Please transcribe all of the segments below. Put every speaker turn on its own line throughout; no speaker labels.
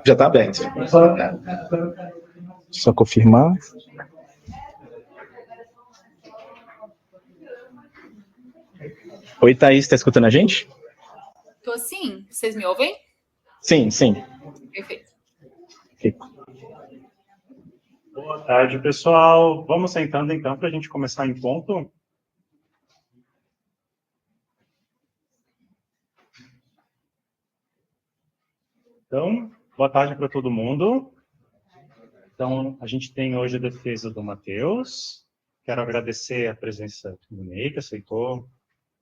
Já está aberto. Só confirmar. Oi, Thaís, está escutando a gente?
Tô sim. Vocês me ouvem?
Sim, sim.
Perfeito.
Okay.
Boa tarde, pessoal. Vamos sentando, então, para a gente começar em ponto. Então, boa tarde para todo mundo. Então, a gente tem hoje a defesa do Matheus. Quero agradecer a presença do Ney, que aceitou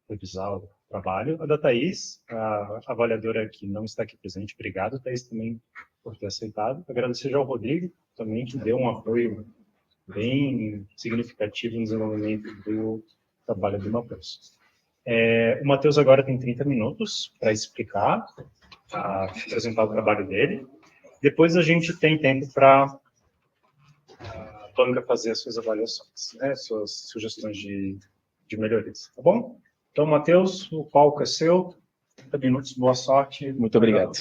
revisar o trabalho. A da Thaís, a avaliadora que não está aqui presente. Obrigado, Thaís, também por ter aceitado. Agradecer já ao Rodrigo, também, que deu um apoio bem significativo no desenvolvimento do trabalho do Matheus. O Matheus agora tem 30 minutos para explicar, apresentar o trabalho dele. Depois a gente tem tempo para a Tônica fazer as suas avaliações, né, suas sugestões de melhorias, tá bom? Então, Matheus, o palco é seu. 30 minutos, boa sorte.
Muito obrigado.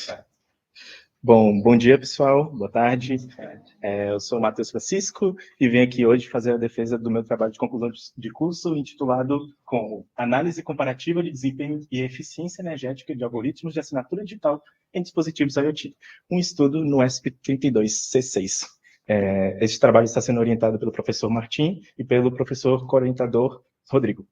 Bom dia, pessoal. Boa tarde. Eu sou o Matheus Francisco e venho aqui hoje fazer a defesa do meu trabalho de conclusão de curso intitulado como Análise Comparativa de Desempenho e Eficiência Energética de Algoritmos de Assinatura Digital em Dispositivos IoT, um estudo no ESP32C6. Este trabalho está sendo orientado pelo professor Martim e pelo professor coorientador Rodrigo.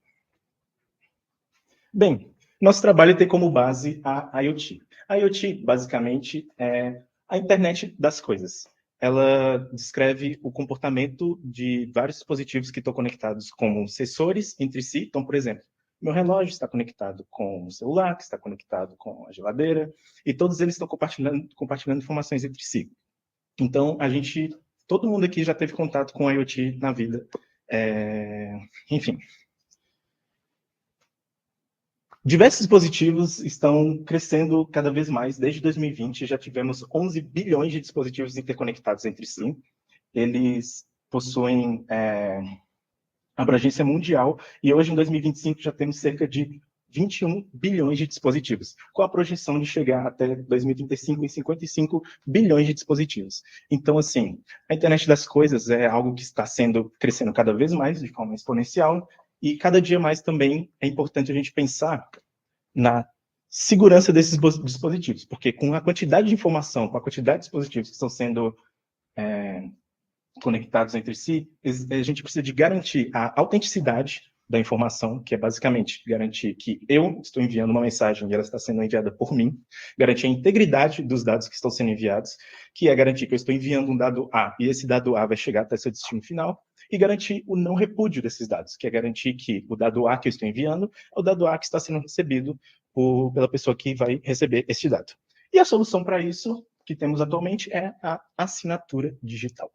Bem, nosso trabalho tem como base a IoT. A IoT, basicamente, é a internet das coisas. Ela descreve o comportamento de vários dispositivos que estão conectados como sensores entre si. Então, por exemplo, meu relógio está conectado com o celular, que está conectado com a geladeira, e todos eles estão compartilhando informações entre si. Então, todo mundo aqui já teve contato com a IoT na vida. Enfim. Diversos dispositivos estão crescendo cada vez mais. Desde 2020, já tivemos 11 bilhões de dispositivos interconectados entre si. Eles possuem abrangência mundial e hoje, em 2025, já temos cerca de 21 bilhões de dispositivos, com a projeção de chegar até 2035 em 55 bilhões de dispositivos. Então, assim, a internet das coisas é algo que está crescendo cada vez mais, de forma exponencial, e cada dia mais também é importante a gente pensar na segurança desses dispositivos, porque com a quantidade de informação, com a quantidade de dispositivos que estão sendo conectados entre si, a gente precisa de garantir a autenticidade da informação, que é basicamente garantir que eu estou enviando uma mensagem e ela está sendo enviada por mim, garantir a integridade dos dados que estão sendo enviados, que é garantir que eu estou enviando um dado A e esse dado A vai chegar até seu destino final, e garantir o não repúdio desses dados, que é garantir que o dado A que eu estou enviando é o dado A que está sendo recebido pela pessoa que vai receber este dado. E a solução para isso que temos atualmente é a assinatura digital.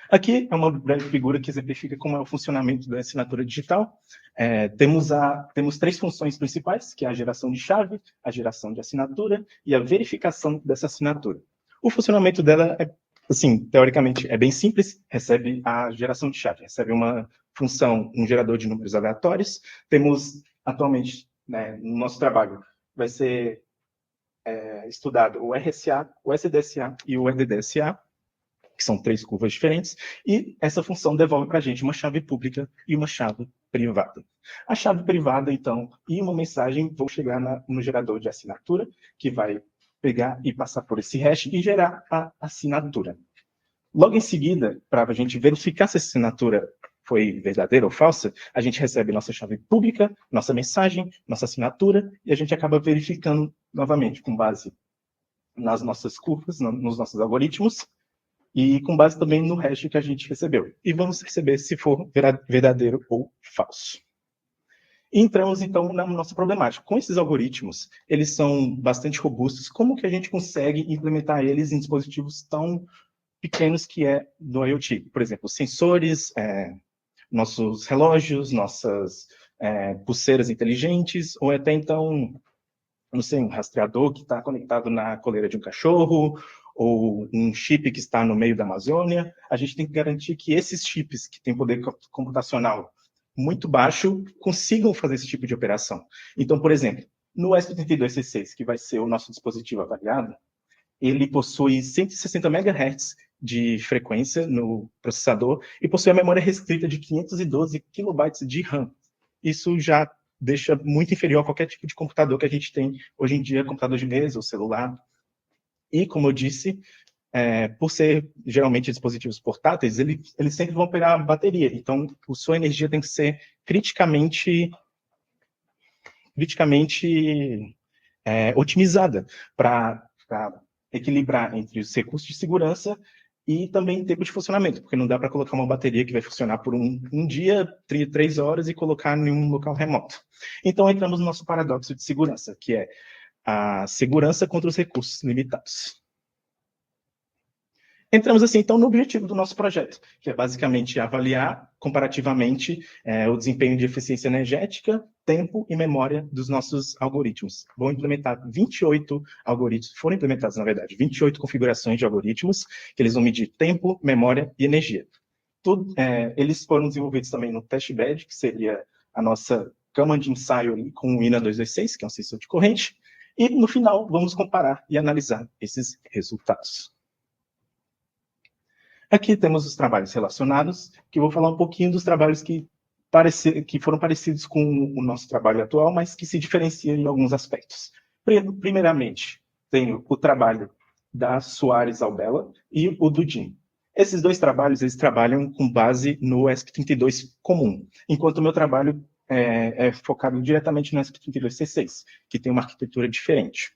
Aqui é uma breve figura que exemplifica como é o funcionamento da assinatura digital. Temos três funções principais, que é a geração de chave, a geração de assinatura e a verificação dessa assinatura. O funcionamento dela assim, teoricamente, é bem simples, recebe a geração de chave, recebe uma função, um gerador de números aleatórios. Temos, atualmente, no nosso trabalho, vai ser estudado o RSA, o SDSA e o RDDSA, que são três curvas diferentes, e essa função devolve para a gente uma chave pública e uma chave privada. A chave privada, então, e uma mensagem vão chegar no gerador de assinatura, que vai pegar e passar por esse hash e gerar a assinatura. Logo em seguida, para a gente verificar se essa assinatura foi verdadeira ou falsa, a gente recebe nossa chave pública, nossa mensagem, nossa assinatura, e a gente acaba verificando novamente, com base nas nossas curvas, nos nossos algoritmos, e com base também no hash que a gente recebeu. E vamos receber se for verdadeiro ou falso. E entramos, então, na nossa problemática. Com esses algoritmos, eles são bastante robustos. Como que a gente consegue implementar eles em dispositivos tão pequenos que é do IoT? Por exemplo, sensores, nossos relógios, nossas pulseiras inteligentes, ou até então, não sei, um rastreador que está conectado na coleira de um cachorro, ou um chip que está no meio da Amazônia. A gente tem que garantir que esses chips que têm poder computacional muito baixo consigam fazer esse tipo de operação. Então, por exemplo, no ESP32C6, que vai ser o nosso dispositivo avaliado, ele possui 160 MHz de frequência no processador e possui a memória restrita de 512 KB de RAM. Isso já deixa muito inferior a qualquer tipo de computador que a gente tem hoje em dia, computador de mesa ou celular. E, como eu disse, por ser geralmente dispositivos portáteis, eles sempre vão pegar bateria. Então, a sua energia tem que ser criticamente otimizada para equilibrar entre os recursos de segurança e também tempo de funcionamento, porque não dá para colocar uma bateria que vai funcionar por um dia, 3 horas, e colocar em um local remoto. Então, entramos no nosso paradoxo de segurança, que é a segurança contra os recursos limitados. Entramos, assim, então, no objetivo do nosso projeto, que é basicamente avaliar comparativamente o desempenho de eficiência energética, tempo e memória dos nossos algoritmos. Vão implementar 28 algoritmos, foram implementados, na verdade, 28 configurações de algoritmos, que eles vão medir tempo, memória e energia. Eles foram desenvolvidos também no testbed, que seria a nossa cama de ensaio ali, com o INA 226, que é um sensor de corrente, e, no final, vamos comparar e analisar esses resultados. Aqui temos os trabalhos relacionados, que eu vou falar um pouquinho dos trabalhos que foram parecidos com o nosso trabalho atual, mas que se diferenciam em alguns aspectos. Primeiramente, tenho o trabalho da Soares Albella e o do Jim. Esses dois trabalhos, eles trabalham com base no ESP32 comum, enquanto o meu trabalho é focado diretamente no ESP32C6, que tem uma arquitetura diferente.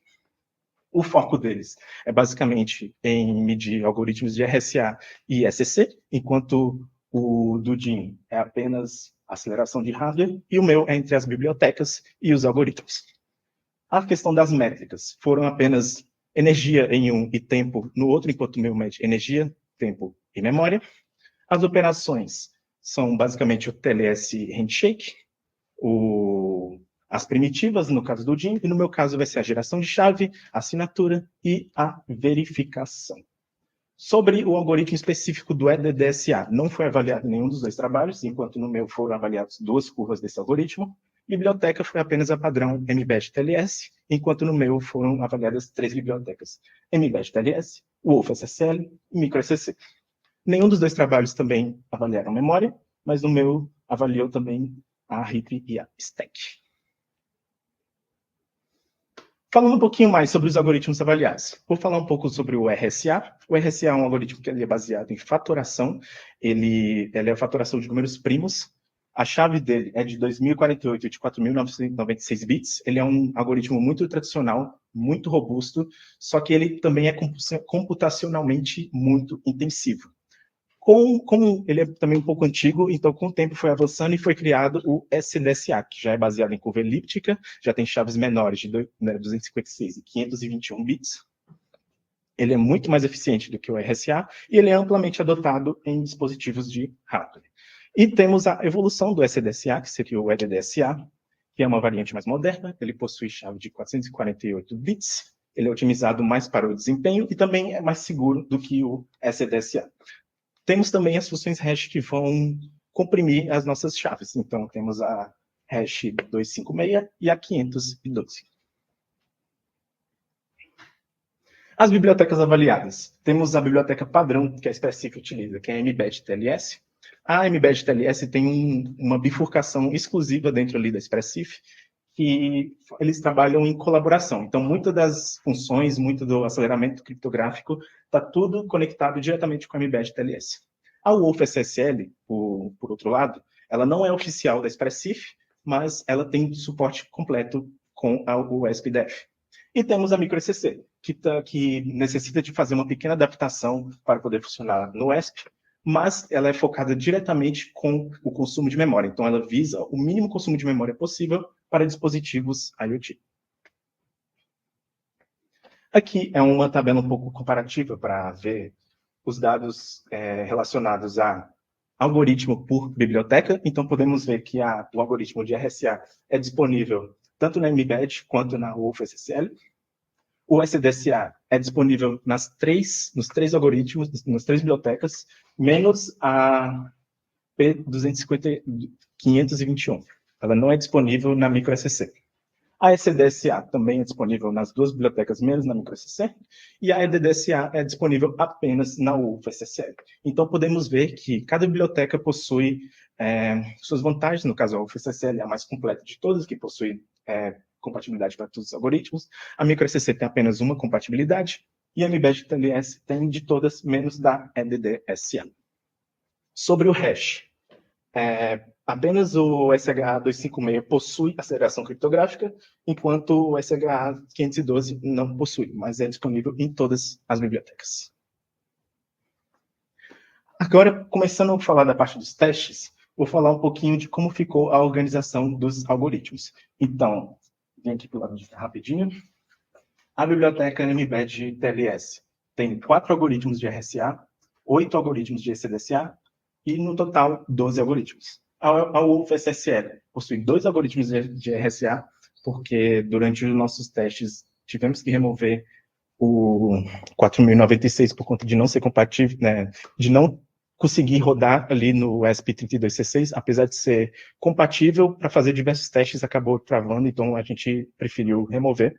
O foco deles é basicamente em medir algoritmos de RSA e SCC, enquanto o do Jim é apenas aceleração de hardware, e o meu é entre as bibliotecas e os algoritmos. A questão das métricas foram apenas energia em um e tempo no outro, enquanto o meu mede energia, tempo e memória. As operações são basicamente o TLS handshake, as primitivas, no caso do Jim, e no meu caso vai ser a geração de chave, a assinatura e a verificação. Sobre o algoritmo específico do EDDSA, não foi avaliado em nenhum dos dois trabalhos, enquanto no meu foram avaliadas 2 curvas desse algoritmo. Biblioteca foi apenas a padrão MBED-TLS, enquanto no meu foram avaliadas 3 bibliotecas, MBED-TLS, WolfSSL e MicroSCC. Nenhum dos dois trabalhos também avaliaram memória, mas no meu avaliou também a RIP e a stack. Falando um pouquinho mais sobre os algoritmos avaliados, vou falar um pouco sobre o RSA. O RSA é um algoritmo que ele é baseado em fatoração, ele é a fatoração de números primos. A chave dele é de 2048 e de 4.996 bits. Ele é um algoritmo muito tradicional, muito robusto, só que ele também é computacionalmente muito intensivo. Como ele é também um pouco antigo, então com o tempo foi avançando e foi criado o SDSA, que já é baseado em curva elíptica, já tem chaves menores de 256 e 521 bits. Ele é muito mais eficiente do que o RSA e ele é amplamente adotado em dispositivos de hardware. E temos a evolução do SDSA, que seria o EDDSA, que é uma variante mais moderna, ele possui chave de 448 bits, ele é otimizado mais para o desempenho e também é mais seguro do que o SDSA. Temos também as funções hash que vão comprimir as nossas chaves. Então, temos a hash 256 e a 512. As bibliotecas avaliadas. Temos a biblioteca padrão que a Expressif utiliza, que é a MBED-TLS. A MBED-TLS tem uma bifurcação exclusiva dentro ali da Expressif, que eles trabalham em colaboração. Então, muitas das funções, muito do aceleramento criptográfico, está tudo conectado diretamente com a MBED-TLS. A WolfSSL, por outro lado, ela não é oficial da Expressif, mas ela tem suporte completo com o ESP-Def. E temos a MicroSCC, que necessita de fazer uma pequena adaptação para poder funcionar no ESP, mas ela é focada diretamente com o consumo de memória. Então, ela visa o mínimo consumo de memória possível para dispositivos IoT. Aqui é uma tabela um pouco comparativa para ver os dados relacionados algoritmo por biblioteca, então podemos ver que o algoritmo de RSA é disponível tanto na mbed quanto na UFSSL. O SDSA é disponível nos três algoritmos, nas três bibliotecas, menos a P250-521. Ela não é disponível na microSCC. A SDSA também é disponível nas duas bibliotecas, menos na microSCC, e a EDDSA é disponível apenas na UFSSL. Então, podemos ver que cada biblioteca possui suas vantagens. No caso, a UFSSL é a mais completa de todas, que possui compatibilidade para todos os algoritmos. A microSCC tem apenas uma compatibilidade, e a mbed TLS tem de todas, menos da EDDSA. Sobre o hash, apenas o SHA-256 possui aceleração criptográfica, enquanto o SHA-512 não possui, mas é disponível em todas as bibliotecas. Agora, começando a falar da parte dos testes, vou falar um pouquinho de como ficou a organização dos algoritmos. Então, vem aqui para o lado de cá rapidinho. A biblioteca mbed TLS tem 4 algoritmos de RSA, 8 algoritmos de SDSA, e no total 12 algoritmos. A UFSSL possui 2 algoritmos de RSA, porque durante os nossos testes tivemos que remover o 4096 por conta de não ser compatível, né, de não conseguir rodar ali no ESP32C6, apesar de ser compatível, para fazer diversos testes acabou travando, então a gente preferiu remover.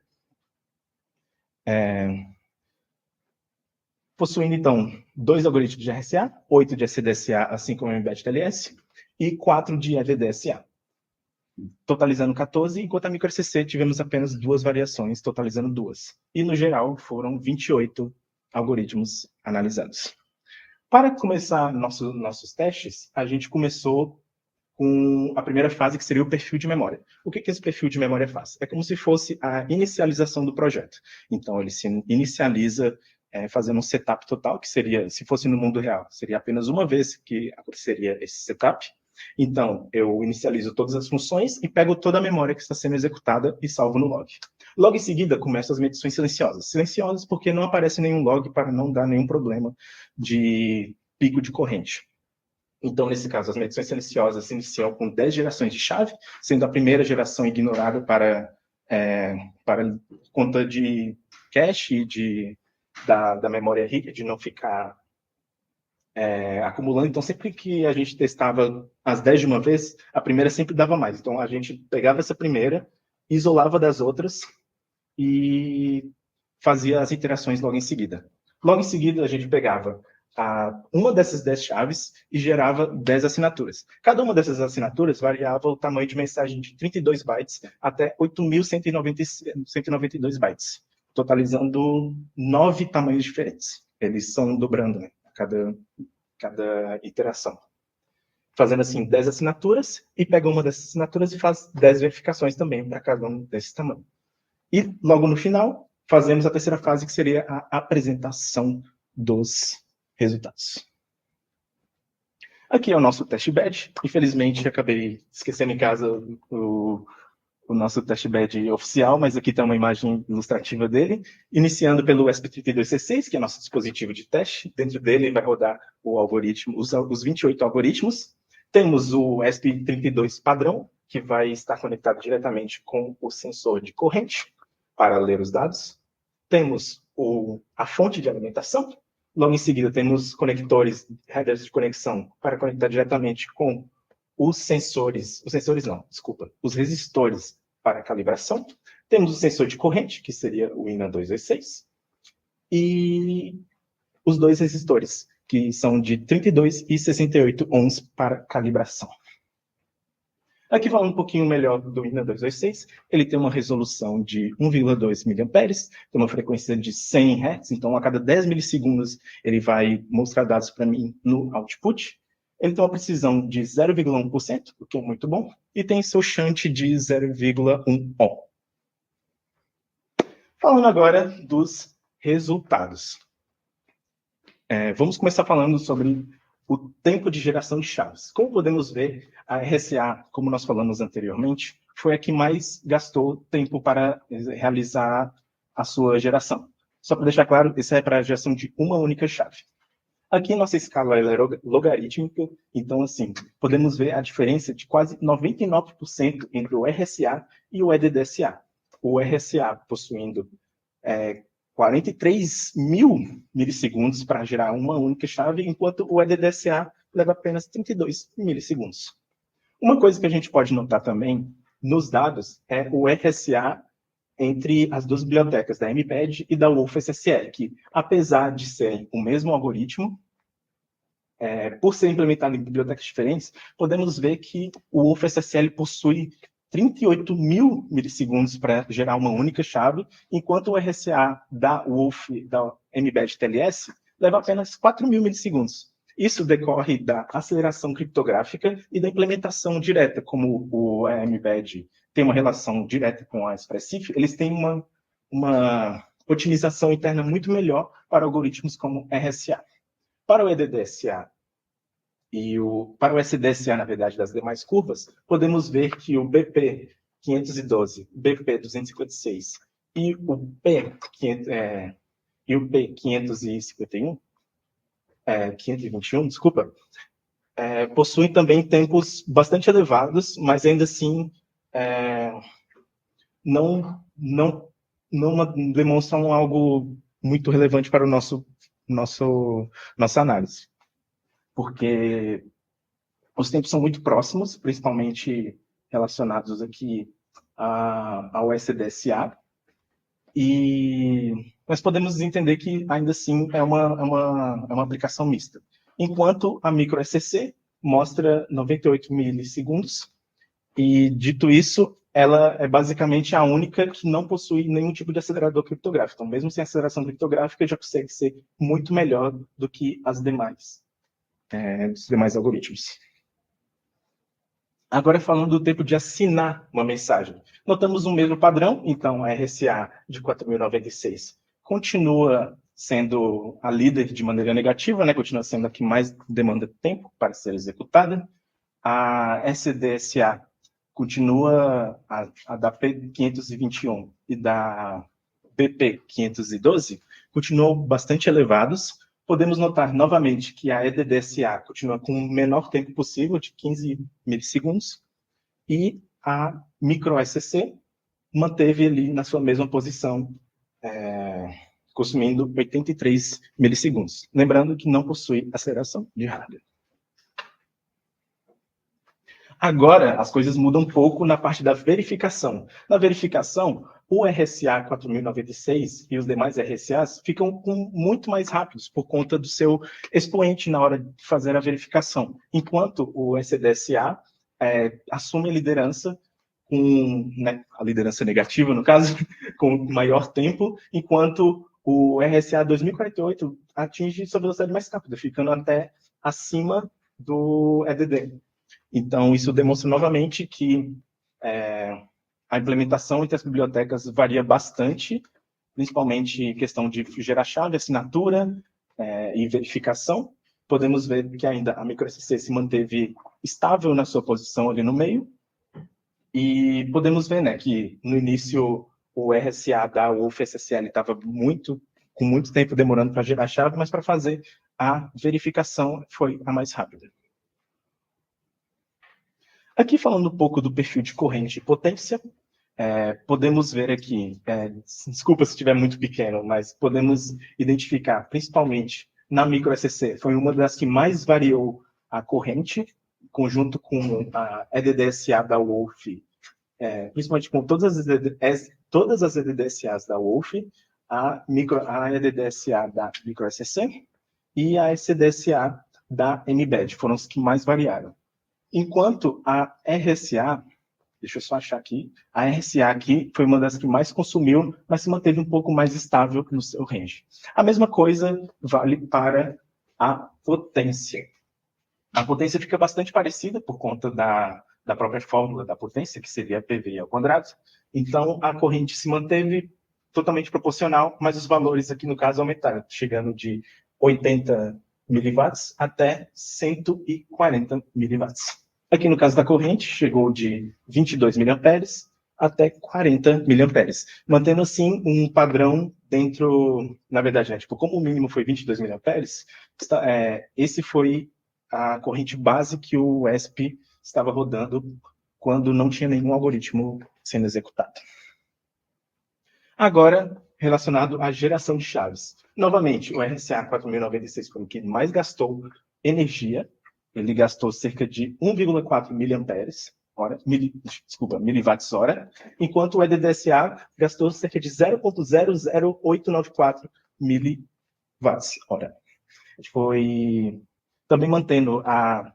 Possuindo, então, 2 algoritmos de RSA, 8 de SDSA, assim como o mbed TLS, e 4 de EDDSA, totalizando 14, enquanto a microSCC tivemos apenas 2 variações, totalizando 2. E, no geral, foram 28 algoritmos analisados. Para começar nossos testes, a gente começou com a primeira fase, que seria o perfil de memória. O que esse perfil de memória faz? É como se fosse a inicialização do projeto. Então, ele se inicializa fazendo um setup total, que seria, se fosse no mundo real, seria apenas uma vez que aconteceria esse setup. Então, eu inicializo todas as funções e pego toda a memória que está sendo executada e salvo no log. Logo em seguida, começam as medições silenciosas. Silenciosas porque não aparece nenhum log para não dar nenhum problema de pico de corrente. Então, nesse caso, as medições silenciosas se iniciam com 10 gerações de chave, sendo a primeira geração ignorada para conta de cache e da memória rica, de não ficar acumulando. Então, sempre que a gente testava as 10 de uma vez, a primeira sempre dava mais. Então, a gente pegava essa primeira, isolava das outras e fazia as iterações logo em seguida. Logo em seguida, a gente pegava uma dessas 10 chaves e gerava 10 assinaturas. Cada uma dessas assinaturas variava o tamanho de mensagem de 32 bytes até 8.192 bytes, totalizando 9 tamanhos diferentes. Eles são dobrando, né, cada iteração. Fazendo assim 10 assinaturas, e pega uma dessas assinaturas e faz 10 verificações também para cada um desses tamanhos. E logo no final, fazemos a terceira fase, que seria a apresentação dos resultados. Aqui é o nosso testbed. Infelizmente, acabei esquecendo em casa o nosso testbed oficial, mas aqui tem uma imagem ilustrativa dele, iniciando pelo ESP32C6, que é nosso dispositivo de teste. Dentro dele vai rodar o algoritmo, os 28 algoritmos. Temos o ESP32 padrão, que vai estar conectado diretamente com o sensor de corrente para ler os dados. Temos a fonte de alimentação. Logo em seguida, temos conectores, headers de conexão, para conectar diretamente com os resistores para calibração. Temos o sensor de corrente, que seria o INA226, e os 2 resistores, que são de 32 e 68 ohms para calibração. Aqui falando um pouquinho melhor do INA226, ele tem uma resolução de 1,2 mA, tem uma frequência de 100 Hz, então a cada 10 milissegundos ele vai mostrar dados para mim no output. Ele tem uma precisão de 0,1%, o que é muito bom, e tem seu shunt de 0,1 ohm. Falando agora dos resultados. Vamos começar falando sobre o tempo de geração de chaves. Como podemos ver, a RSA, como nós falamos anteriormente, foi a que mais gastou tempo para realizar a sua geração. Só para deixar claro, isso é para a geração de uma única chave. Aqui nossa escala ela é logarítmica, então assim, podemos ver a diferença de quase 99% entre o RSA e o EDDSA. O RSA possuindo 43 mil milissegundos para gerar uma única chave, enquanto o EDDSA leva apenas 32 milissegundos. Uma coisa que a gente pode notar também nos dados é o RSA entre as duas bibliotecas, da Mbed e da wolfSSL, que, apesar de serem o mesmo algoritmo, por ser implementado em bibliotecas diferentes, podemos ver que o wolfSSL possui 38 mil milissegundos para gerar uma única chave, enquanto o RSA da Mbed TLS leva apenas 4 mil milissegundos. Isso decorre da aceleração criptográfica e da implementação direta, como o Mbed tem uma relação direta com a Expressif, eles têm uma otimização interna muito melhor para algoritmos como RSA. Para o EDDSA para o SDSA, na verdade, das demais curvas, podemos ver que o BP 512, BP 256 e o P551, 521, desculpa, possuem também tempos bastante elevados, mas ainda assim não demonstram algo muito relevante para o nossa análise. Porque os tempos são muito próximos, principalmente relacionados aqui ao SDSA, e nós podemos entender que ainda assim é uma aplicação mista. Enquanto a microSCC mostra 98 milissegundos, e dito isso, ela é basicamente a única que não possui nenhum tipo de acelerador criptográfico. Então, mesmo sem aceleração criptográfica, já consegue ser muito melhor do que as demais. Dos demais algoritmos. Agora, falando do tempo de assinar uma mensagem. Notamos o mesmo padrão, então a RSA de 4096 continua sendo a líder de maneira negativa, né? Continua sendo a que mais demanda tempo para ser executada. A SDSA continua, a da P521 e da BP512, continuam bastante elevados. Podemos notar novamente que a EDDSA continua com o menor tempo possível, de 15 milissegundos, e a microSCC manteve ali na sua mesma posição, consumindo 83 milissegundos. Lembrando que não possui aceleração de hardware. Agora, as coisas mudam um pouco na parte da verificação. Na verificação, o RSA 4096 e os demais RSAs ficam muito mais rápidos por conta do seu expoente na hora de fazer a verificação, enquanto o SDSA assume a liderança, a liderança negativa, no caso, com maior tempo, enquanto o RSA 2048 atinge sua velocidade mais rápida, ficando até acima do EDD. Então, isso demonstra novamente que a implementação entre as bibliotecas varia bastante, principalmente em questão de gerar chave, assinatura e verificação. Podemos ver que ainda a microSCC se manteve estável na sua posição ali no meio. E podemos ver, né, que no início o RSA da wolfSSL estava com muito tempo demorando para gerar chave, mas para fazer a verificação foi a mais rápida. Aqui falando um pouco do perfil de corrente e potência, podemos ver aqui, desculpa se estiver muito pequeno, mas podemos identificar, principalmente na microSCC, foi uma das que mais variou a corrente, conjunto com a EDDSA da Wolf, principalmente com todas as EDDSAs da Wolf, a EDDSA da microSCC e a SDSA da Mbed, foram os que mais variaram. Enquanto a RSA, deixa eu só achar aqui, a RSA aqui foi uma das que mais consumiu, mas se manteve um pouco mais estável no seu range. A mesma coisa vale para a potência. A potência fica bastante parecida por conta da própria fórmula da potência, que seria PV ao quadrado. Então, a corrente se manteve totalmente proporcional, mas os valores aqui, no caso, aumentaram, chegando de 80 miliwatts até 140 miliwatts. Aqui no caso da corrente, chegou de 22 miliamperes até 40 miliamperes, mantendo assim um padrão dentro, na verdade, né, tipo, como o mínimo foi 22 miliamperes, esse foi a corrente base que o ESP estava rodando quando não tinha nenhum algoritmo sendo executado. Agora, relacionado à geração de chaves. Novamente, o RSA 4096 foi o que mais gastou energia. Ele gastou cerca de 1,4 miliwatts-hora, enquanto o EDDSA gastou cerca de 0,00894 miliwatts-hora. Foi também mantendo a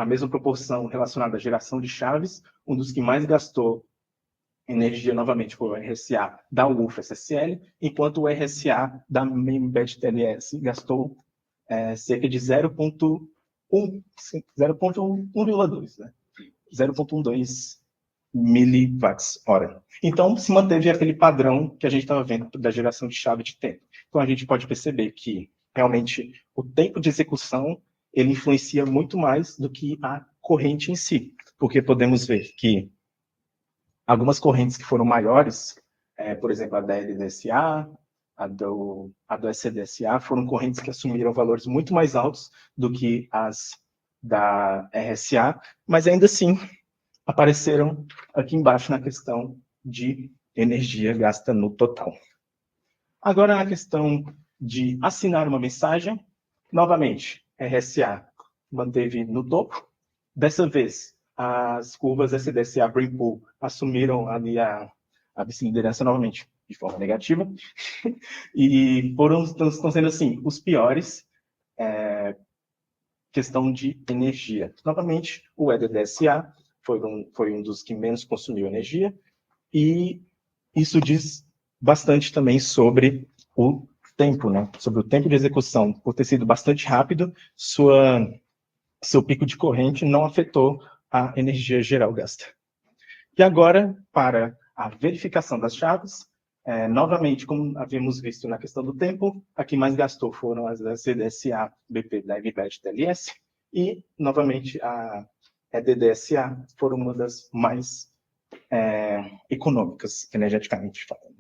mesma proporção relacionada à geração de chaves. Um dos que mais gastou energia, novamente, foi o RSA da UFSSL, enquanto o RSA da MBED TLS gastou cerca de 0,1,2, né? 0,12 miliwatts-hora. Então, se manteve aquele padrão que a gente estava vendo da geração de chave de tempo. Então, a gente pode perceber que, realmente, o tempo de execução ele influencia muito mais do que a corrente em si, porque podemos ver que algumas correntes que foram maiores, por exemplo, a da LDSA, a do SDSA, foram correntes que assumiram valores muito mais altos do que as da RSA, mas ainda assim apareceram aqui embaixo na questão de energia gasta no total. Agora, a questão de assinar uma mensagem, novamente, RSA manteve no topo. Dessa vez, as curvas SDSA Brain Pool assumiram ali a vice-liderança novamente de forma negativa e estão sendo assim os piores questão de energia. Novamente, o EDDSA foi um dos que menos consumiu energia e isso diz bastante também sobre o tempo, né? Sobre o tempo de execução. Por ter sido bastante rápido, seu pico de corrente não afetou a energia geral gasta. E agora, para a verificação das chaves, novamente, como havíamos visto na questão do tempo, a que mais gastou foram as da CDSA BP da MBED TLS e, novamente, a EDDSA foram uma das mais econômicas, energeticamente falando.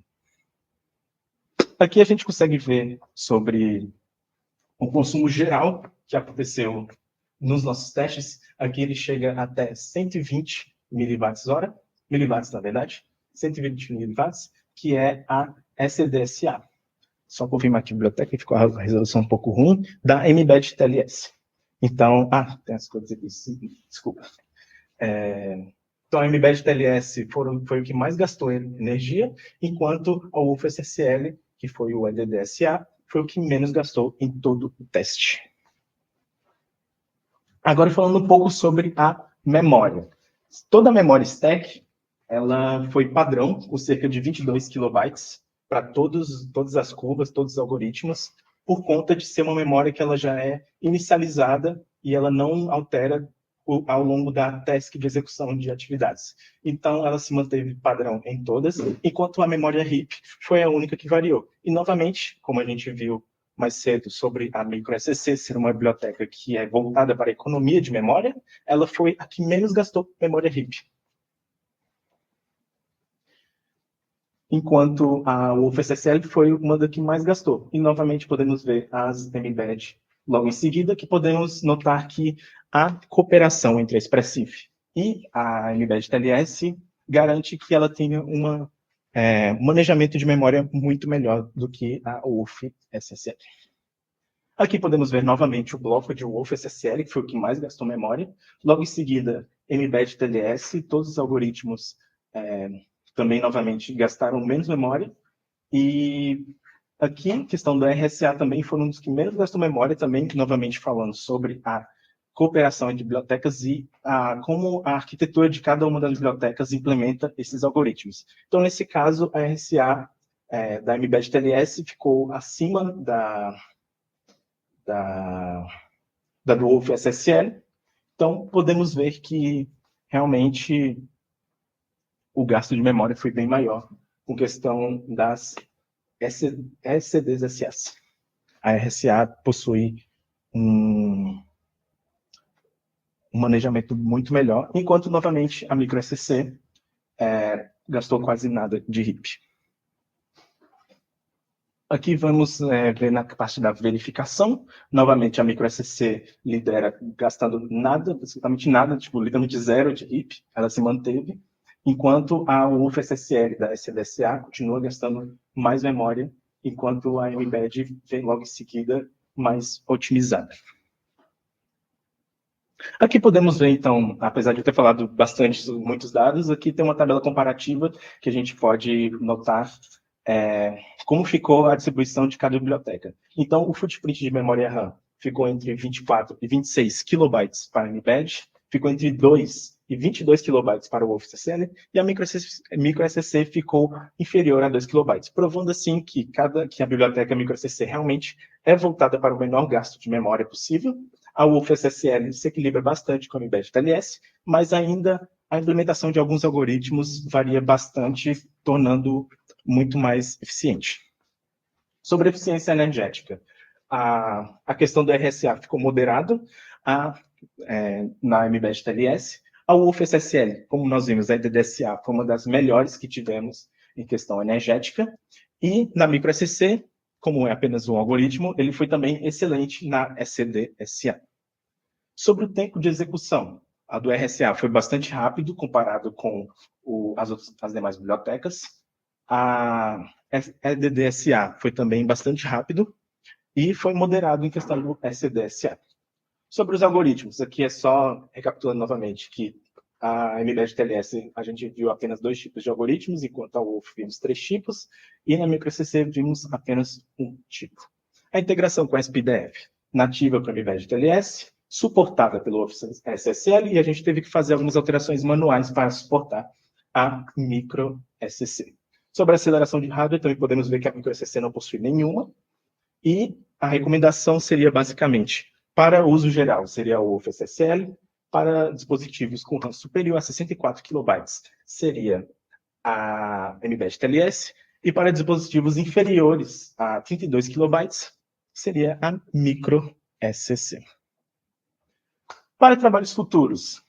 Aqui a gente consegue ver sobre o consumo geral que aconteceu nos nossos testes. Aqui ele chega até 120 miliwatts-hora, miliwatts na verdade, 120 miliwatts, que é a SDSA. Só confirmar aqui a biblioteca, ficou a resolução um pouco ruim, da MBED TLS. Então, tem as coisas aqui, desculpa. Então, a MBED TLS foi o que mais gastou energia, enquanto a UFSSL, que foi o EDDSA, foi o que menos gastou em todo o teste. Agora, falando um pouco sobre a memória. Toda a memória stack, ela foi padrão, com cerca de 22 kilobytes, para todas as curvas, todos os algoritmos, por conta de ser uma memória que ela já é inicializada e ela não altera ao longo da task de execução de atividades. Então, ela se manteve padrão em todas, enquanto a memória heap foi a única que variou. E, novamente, como a gente viu mais cedo sobre a microSCC ser uma biblioteca que é voltada para a economia de memória, ela foi a que menos gastou memória heap. Enquanto a UFSSL foi uma da que mais gastou. E, novamente, podemos ver as MBED logo em seguida, que podemos notar que a cooperação entre a Expressif e a MBED TLS garante que ela tenha um manejamento de memória muito melhor do que a UFSSL. Aqui podemos ver novamente o bloco de UFSSL, que foi o que mais gastou memória. Logo em seguida, MBED TLS, todos os algoritmos também, novamente, gastaram menos memória. E aqui, a questão do RSA também foram um dos que menos gastou memória, também, novamente, falando sobre a cooperação entre bibliotecas e como a arquitetura de cada uma das bibliotecas implementa esses algoritmos. Então, nesse caso, a RSA da MBED TLS ficou acima da do UFSSL. Então, podemos ver que, realmente, o gasto de memória foi bem maior com questão das SDSS. A RSA possui um manejamento muito melhor, enquanto, novamente, a microSCC gastou quase nada de heap. Aqui vamos ver na parte da verificação. Novamente, a MicroSCC lidera gastando nada, absolutamente nada, tipo, literalmente zero de RIP, ela se manteve, enquanto a UFSSL da SDSA continua gastando mais memória, enquanto a Mbed vem logo em seguida mais otimizada. Aqui podemos ver, então, apesar de eu ter falado bastante, muitos dados, aqui tem uma tabela comparativa que a gente pode notar como ficou a distribuição de cada biblioteca. Então, o footprint de memória RAM ficou entre 24 e 26 kilobytes para a Mbed, ficou entre 2 e 22 kilobytes para o UFSSL, e a microSCC ficou inferior a 2 kilobytes, provando assim que a biblioteca microSCC realmente é voltada para o menor gasto de memória possível. A UFSSL se equilibra bastante com a Mbed TLS, mas ainda a implementação de alguns algoritmos varia bastante, tornando muito mais eficiente. Sobre eficiência energética, a questão do RSA ficou moderado na Mbed TLS. A UFSSL, como nós vimos, a EDDSA foi uma das melhores que tivemos em questão energética. E na MicroSCC, como é apenas um algoritmo, ele foi também excelente na SDSA. Sobre o tempo de execução, a do RSA foi bastante rápido comparado com as demais bibliotecas. A EDDSA foi também bastante rápido e foi moderado em questão do SDSA. Sobre os algoritmos, aqui é só recapitulando novamente que a Mbed TLS a gente viu apenas 2 tipos de algoritmos, enquanto a UF vimos 3 tipos, e na MicroSCC vimos apenas um tipo. A integração com a SPDF, nativa para a Mbed TLS, suportada pelo UFSSL, e a gente teve que fazer algumas alterações manuais para suportar a MicroSCC. Sobre a aceleração de hardware, também podemos ver que a MicroSCC não possui nenhuma, e a recomendação seria basicamente, para uso geral, seria o UFSSL, para dispositivos com RAM superior a 64 KB, seria a Mbed TLS, e para dispositivos inferiores a 32 KB, seria a MicroSCC. Para trabalhos futuros,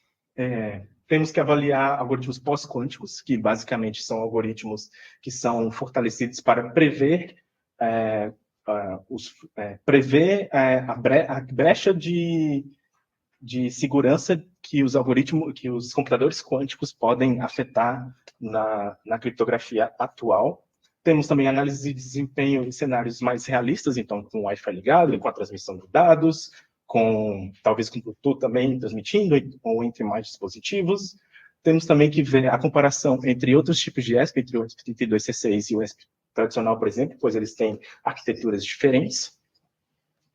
temos que avaliar algoritmos pós-quânticos, que basicamente são algoritmos que são fortalecidos para prever a brecha de segurança que os computadores quânticos podem afetar na criptografia atual. Temos também análise de desempenho em cenários mais realistas, então com o Wi-Fi ligado, com a transmissão de dados, talvez com o Bluetooth também transmitindo, ou entre mais dispositivos. Temos também que ver a comparação entre outros tipos de ESP, entre o ESP32C6 e o ESP tradicional, por exemplo, pois eles têm arquiteturas diferentes.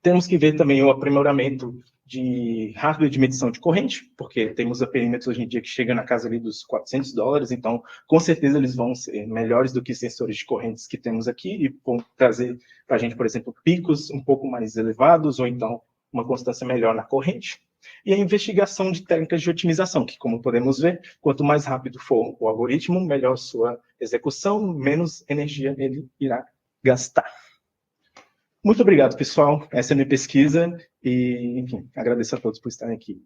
Temos que ver também o aprimoramento de hardware de medição de corrente, porque temos perímetros hoje em dia que chegam na casa ali dos $400, então com certeza eles vão ser melhores do que sensores de correntes que temos aqui e vão trazer para a gente, por exemplo, picos um pouco mais elevados ou então uma constância melhor na corrente. E a investigação de técnicas de otimização, que como podemos ver, quanto mais rápido for o algoritmo, melhor sua execução, menos energia ele irá gastar. Muito obrigado, pessoal. Essa é a minha pesquisa e, enfim, agradeço a todos por estarem aqui.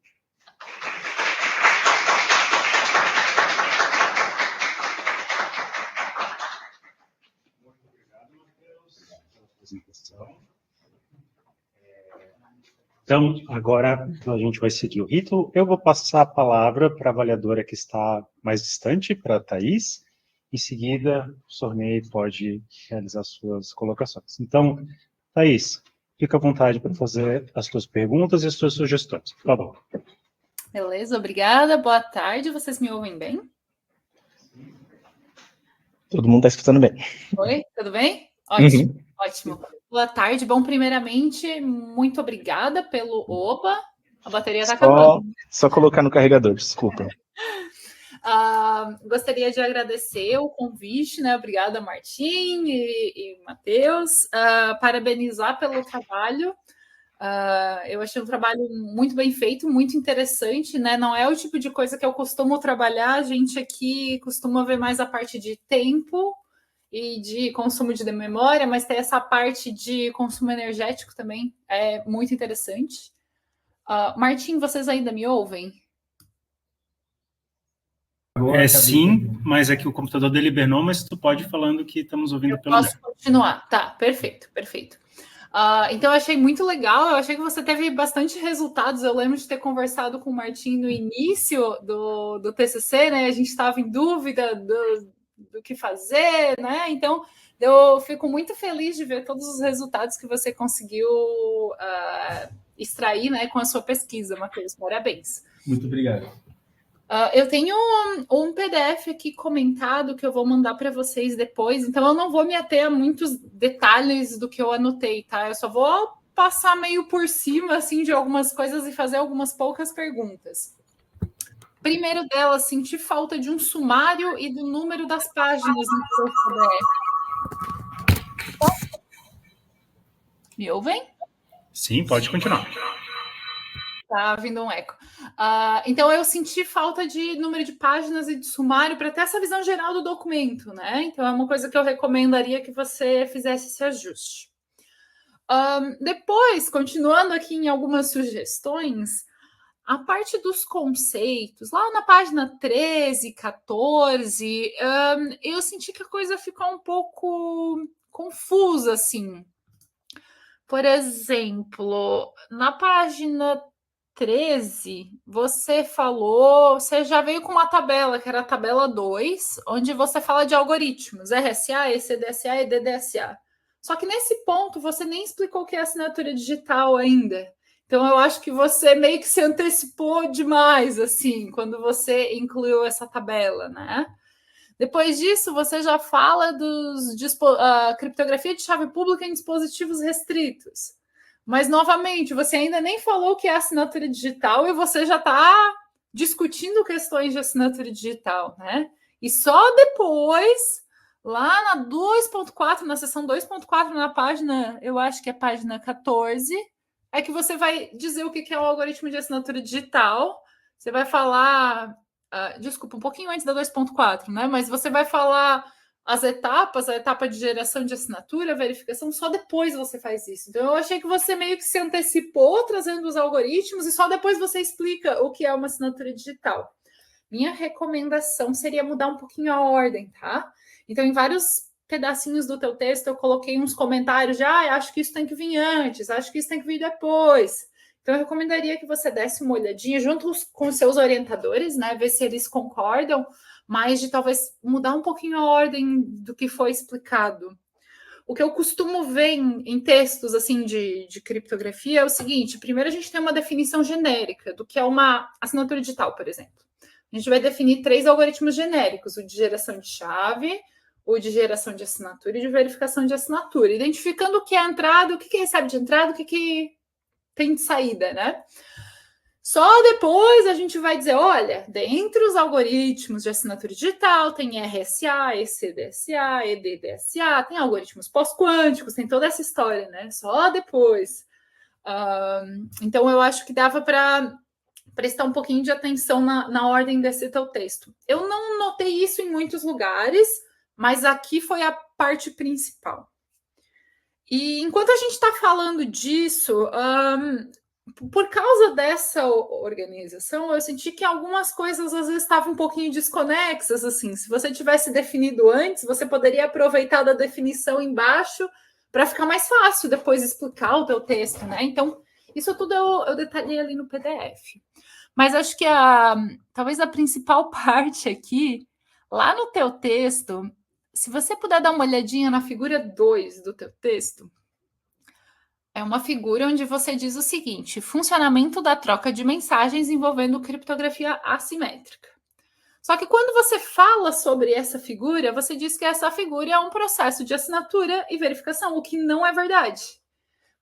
Muito obrigado, Matheus, pela apresentação. Então, agora a gente vai seguir o rito. Eu vou passar a palavra para a avaliadora que está mais distante, para a Thaís. Em seguida, o professor Ney pode realizar suas colocações. Então, Thaís, fica à vontade para fazer as suas perguntas e as suas sugestões, por favor.
Beleza, obrigada. Boa tarde. Vocês me ouvem bem?
Todo mundo está escutando bem.
Oi, tudo bem? Ótimo, ótimo. Boa tarde. Bom, primeiramente, muito obrigada pelo Opa. A bateria está acabando.
Só colocar no carregador, desculpa.
Gostaria de agradecer o convite, né? Obrigada, Martim e Matheus. Parabenizar pelo trabalho. Eu achei um trabalho muito bem feito, muito interessante, né? Não é o tipo de coisa que eu costumo trabalhar. A gente aqui costuma ver mais a parte de tempo e de consumo de memória, mas tem essa parte de consumo energético também. É muito interessante. Martim, vocês ainda me ouvem?
Sim, mas é que o computador deliberou, mas tu pode ir falando que estamos ouvindo pelo
Posso continuar? Tá, perfeito. Então, eu achei muito legal, eu achei que você teve bastante resultados, eu lembro de ter conversado com o Martim no início do TCC, né, a gente estava em dúvida do que fazer, né, então eu fico muito feliz de ver todos os resultados que você conseguiu extrair, né, com a sua pesquisa, Matheus, parabéns.
Muito obrigado.
Eu tenho um PDF aqui comentado que eu vou mandar para vocês depois, então eu não vou me ater a muitos detalhes do que eu anotei, tá? Eu só vou passar meio por cima, assim, de algumas coisas e fazer algumas poucas perguntas. Primeiro delas, senti falta de um sumário e do número das páginas no PDF. Me ouvem?
Sim, pode continuar.
Tá vindo um eco. Então, eu senti falta de número de páginas e de sumário para ter essa visão geral do documento, né? Então, é uma coisa que eu recomendaria que você fizesse esse ajuste. Depois, continuando aqui em algumas sugestões, a parte dos conceitos, lá na página 13, 14, eu senti que a coisa ficou um pouco confusa, assim. Por exemplo, na página 13, você já veio com uma tabela, que era a tabela 2, onde você fala de algoritmos, RSA, ECDSA e DDSA. Só que nesse ponto, você nem explicou o que é assinatura digital ainda. Então, eu acho que você meio que se antecipou demais, assim, quando você incluiu essa tabela, né? Depois disso, você já fala criptografia de chave pública em dispositivos restritos. Mas, novamente, você ainda nem falou o que é assinatura digital e você já está discutindo questões de assinatura digital, né? E só depois, lá na 2.4, na seção 2.4, na página, eu acho que é página 14, é que você vai dizer o que é o algoritmo de assinatura digital. Você vai falar... desculpa, um pouquinho antes da 2.4, né? Mas você vai falar as etapas, a etapa de geração de assinatura, verificação, só depois você faz isso. Então, eu achei que você meio que se antecipou trazendo os algoritmos e só depois você explica o que é uma assinatura digital. Minha recomendação seria mudar um pouquinho a ordem, tá? Então, em vários pedacinhos do teu texto, eu coloquei uns comentários de acho que isso tem que vir antes, acho que isso tem que vir depois. Então, eu recomendaria que você desse uma olhadinha junto com os seus orientadores, né? Ver se eles concordam, mas de talvez mudar um pouquinho a ordem do que foi explicado. O que eu costumo ver em textos assim de criptografia é o seguinte: primeiro a gente tem uma definição genérica do que é uma assinatura digital, por exemplo. A gente vai definir 3 algoritmos genéricos: o de geração de chave, o de geração de assinatura e de verificação de assinatura, identificando o que é a entrada, o que recebe de entrada, o que tem de saída, né? Só depois a gente vai dizer, olha, dentre os algoritmos de assinatura digital tem RSA, ECDSA, EDDSA, tem algoritmos pós-quânticos, tem toda essa história, né? Só depois. Então, eu acho que dava para prestar um pouquinho de atenção na ordem desse teu texto. Eu não notei isso em muitos lugares, mas aqui foi a parte principal. E enquanto a gente está falando disso, por causa dessa organização, eu senti que algumas coisas às vezes estavam um pouquinho desconexas, assim. Se você tivesse definido antes, você poderia aproveitar da definição embaixo para ficar mais fácil depois explicar o teu texto, né? Então, isso tudo eu detalhei ali no PDF. Mas acho que talvez a principal parte aqui, lá no teu texto, se você puder dar uma olhadinha na figura 2 do teu texto, é uma figura onde você diz o seguinte: funcionamento da troca de mensagens envolvendo criptografia assimétrica. Só que quando você fala sobre essa figura, você diz que essa figura é um processo de assinatura e verificação, o que não é verdade.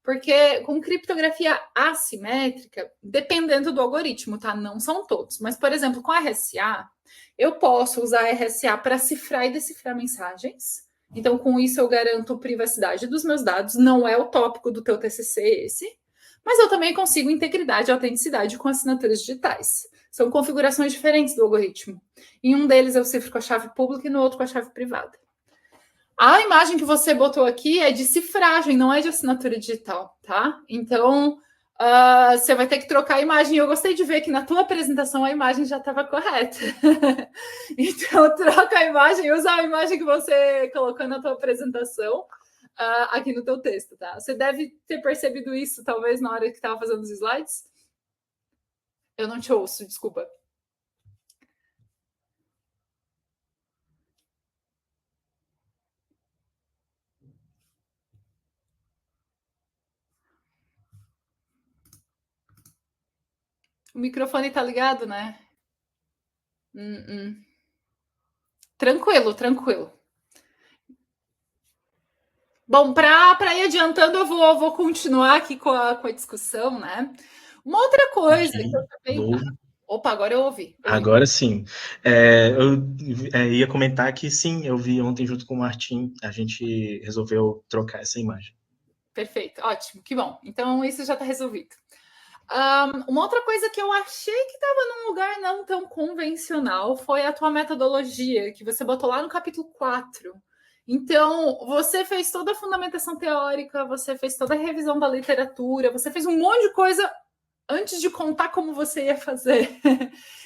Porque com criptografia assimétrica, dependendo do algoritmo, tá? Não são todos. Mas, por exemplo, com RSA, eu posso usar RSA para cifrar e decifrar mensagens. Então, com isso, eu garanto privacidade dos meus dados. Não é o tópico do teu TCC esse. Mas eu também consigo integridade e autenticidade com assinaturas digitais. São configurações diferentes do algoritmo. Em um deles, eu cifro com a chave pública e no outro com a chave privada. A imagem que você botou aqui é de cifragem, não é de assinatura digital, tá? Então, você vai ter que trocar a imagem. Eu gostei de ver que na tua apresentação a imagem já estava correta. Então, troca a imagem, usa a imagem que você colocou na tua apresentação aqui no teu texto, tá? Você deve ter percebido isso, talvez, na hora que estava fazendo os slides. Eu não te ouço, desculpa. O microfone tá ligado, né? Tranquilo, tranquilo. Bom, para ir adiantando, eu vou continuar aqui com a discussão, né? Uma outra coisa que eu também... Opa, agora eu ouvi.
Agora sim. Eu ia comentar que sim, eu vi ontem junto com o Martim, a gente resolveu trocar essa imagem.
Perfeito, ótimo, que bom. Então isso já está resolvido. Uma outra coisa que eu achei que estava num lugar não tão convencional foi a tua metodologia, que você botou lá no capítulo 4. Então, você fez toda a fundamentação teórica, você fez toda a revisão da literatura, você fez um monte de coisa antes de contar como você ia fazer.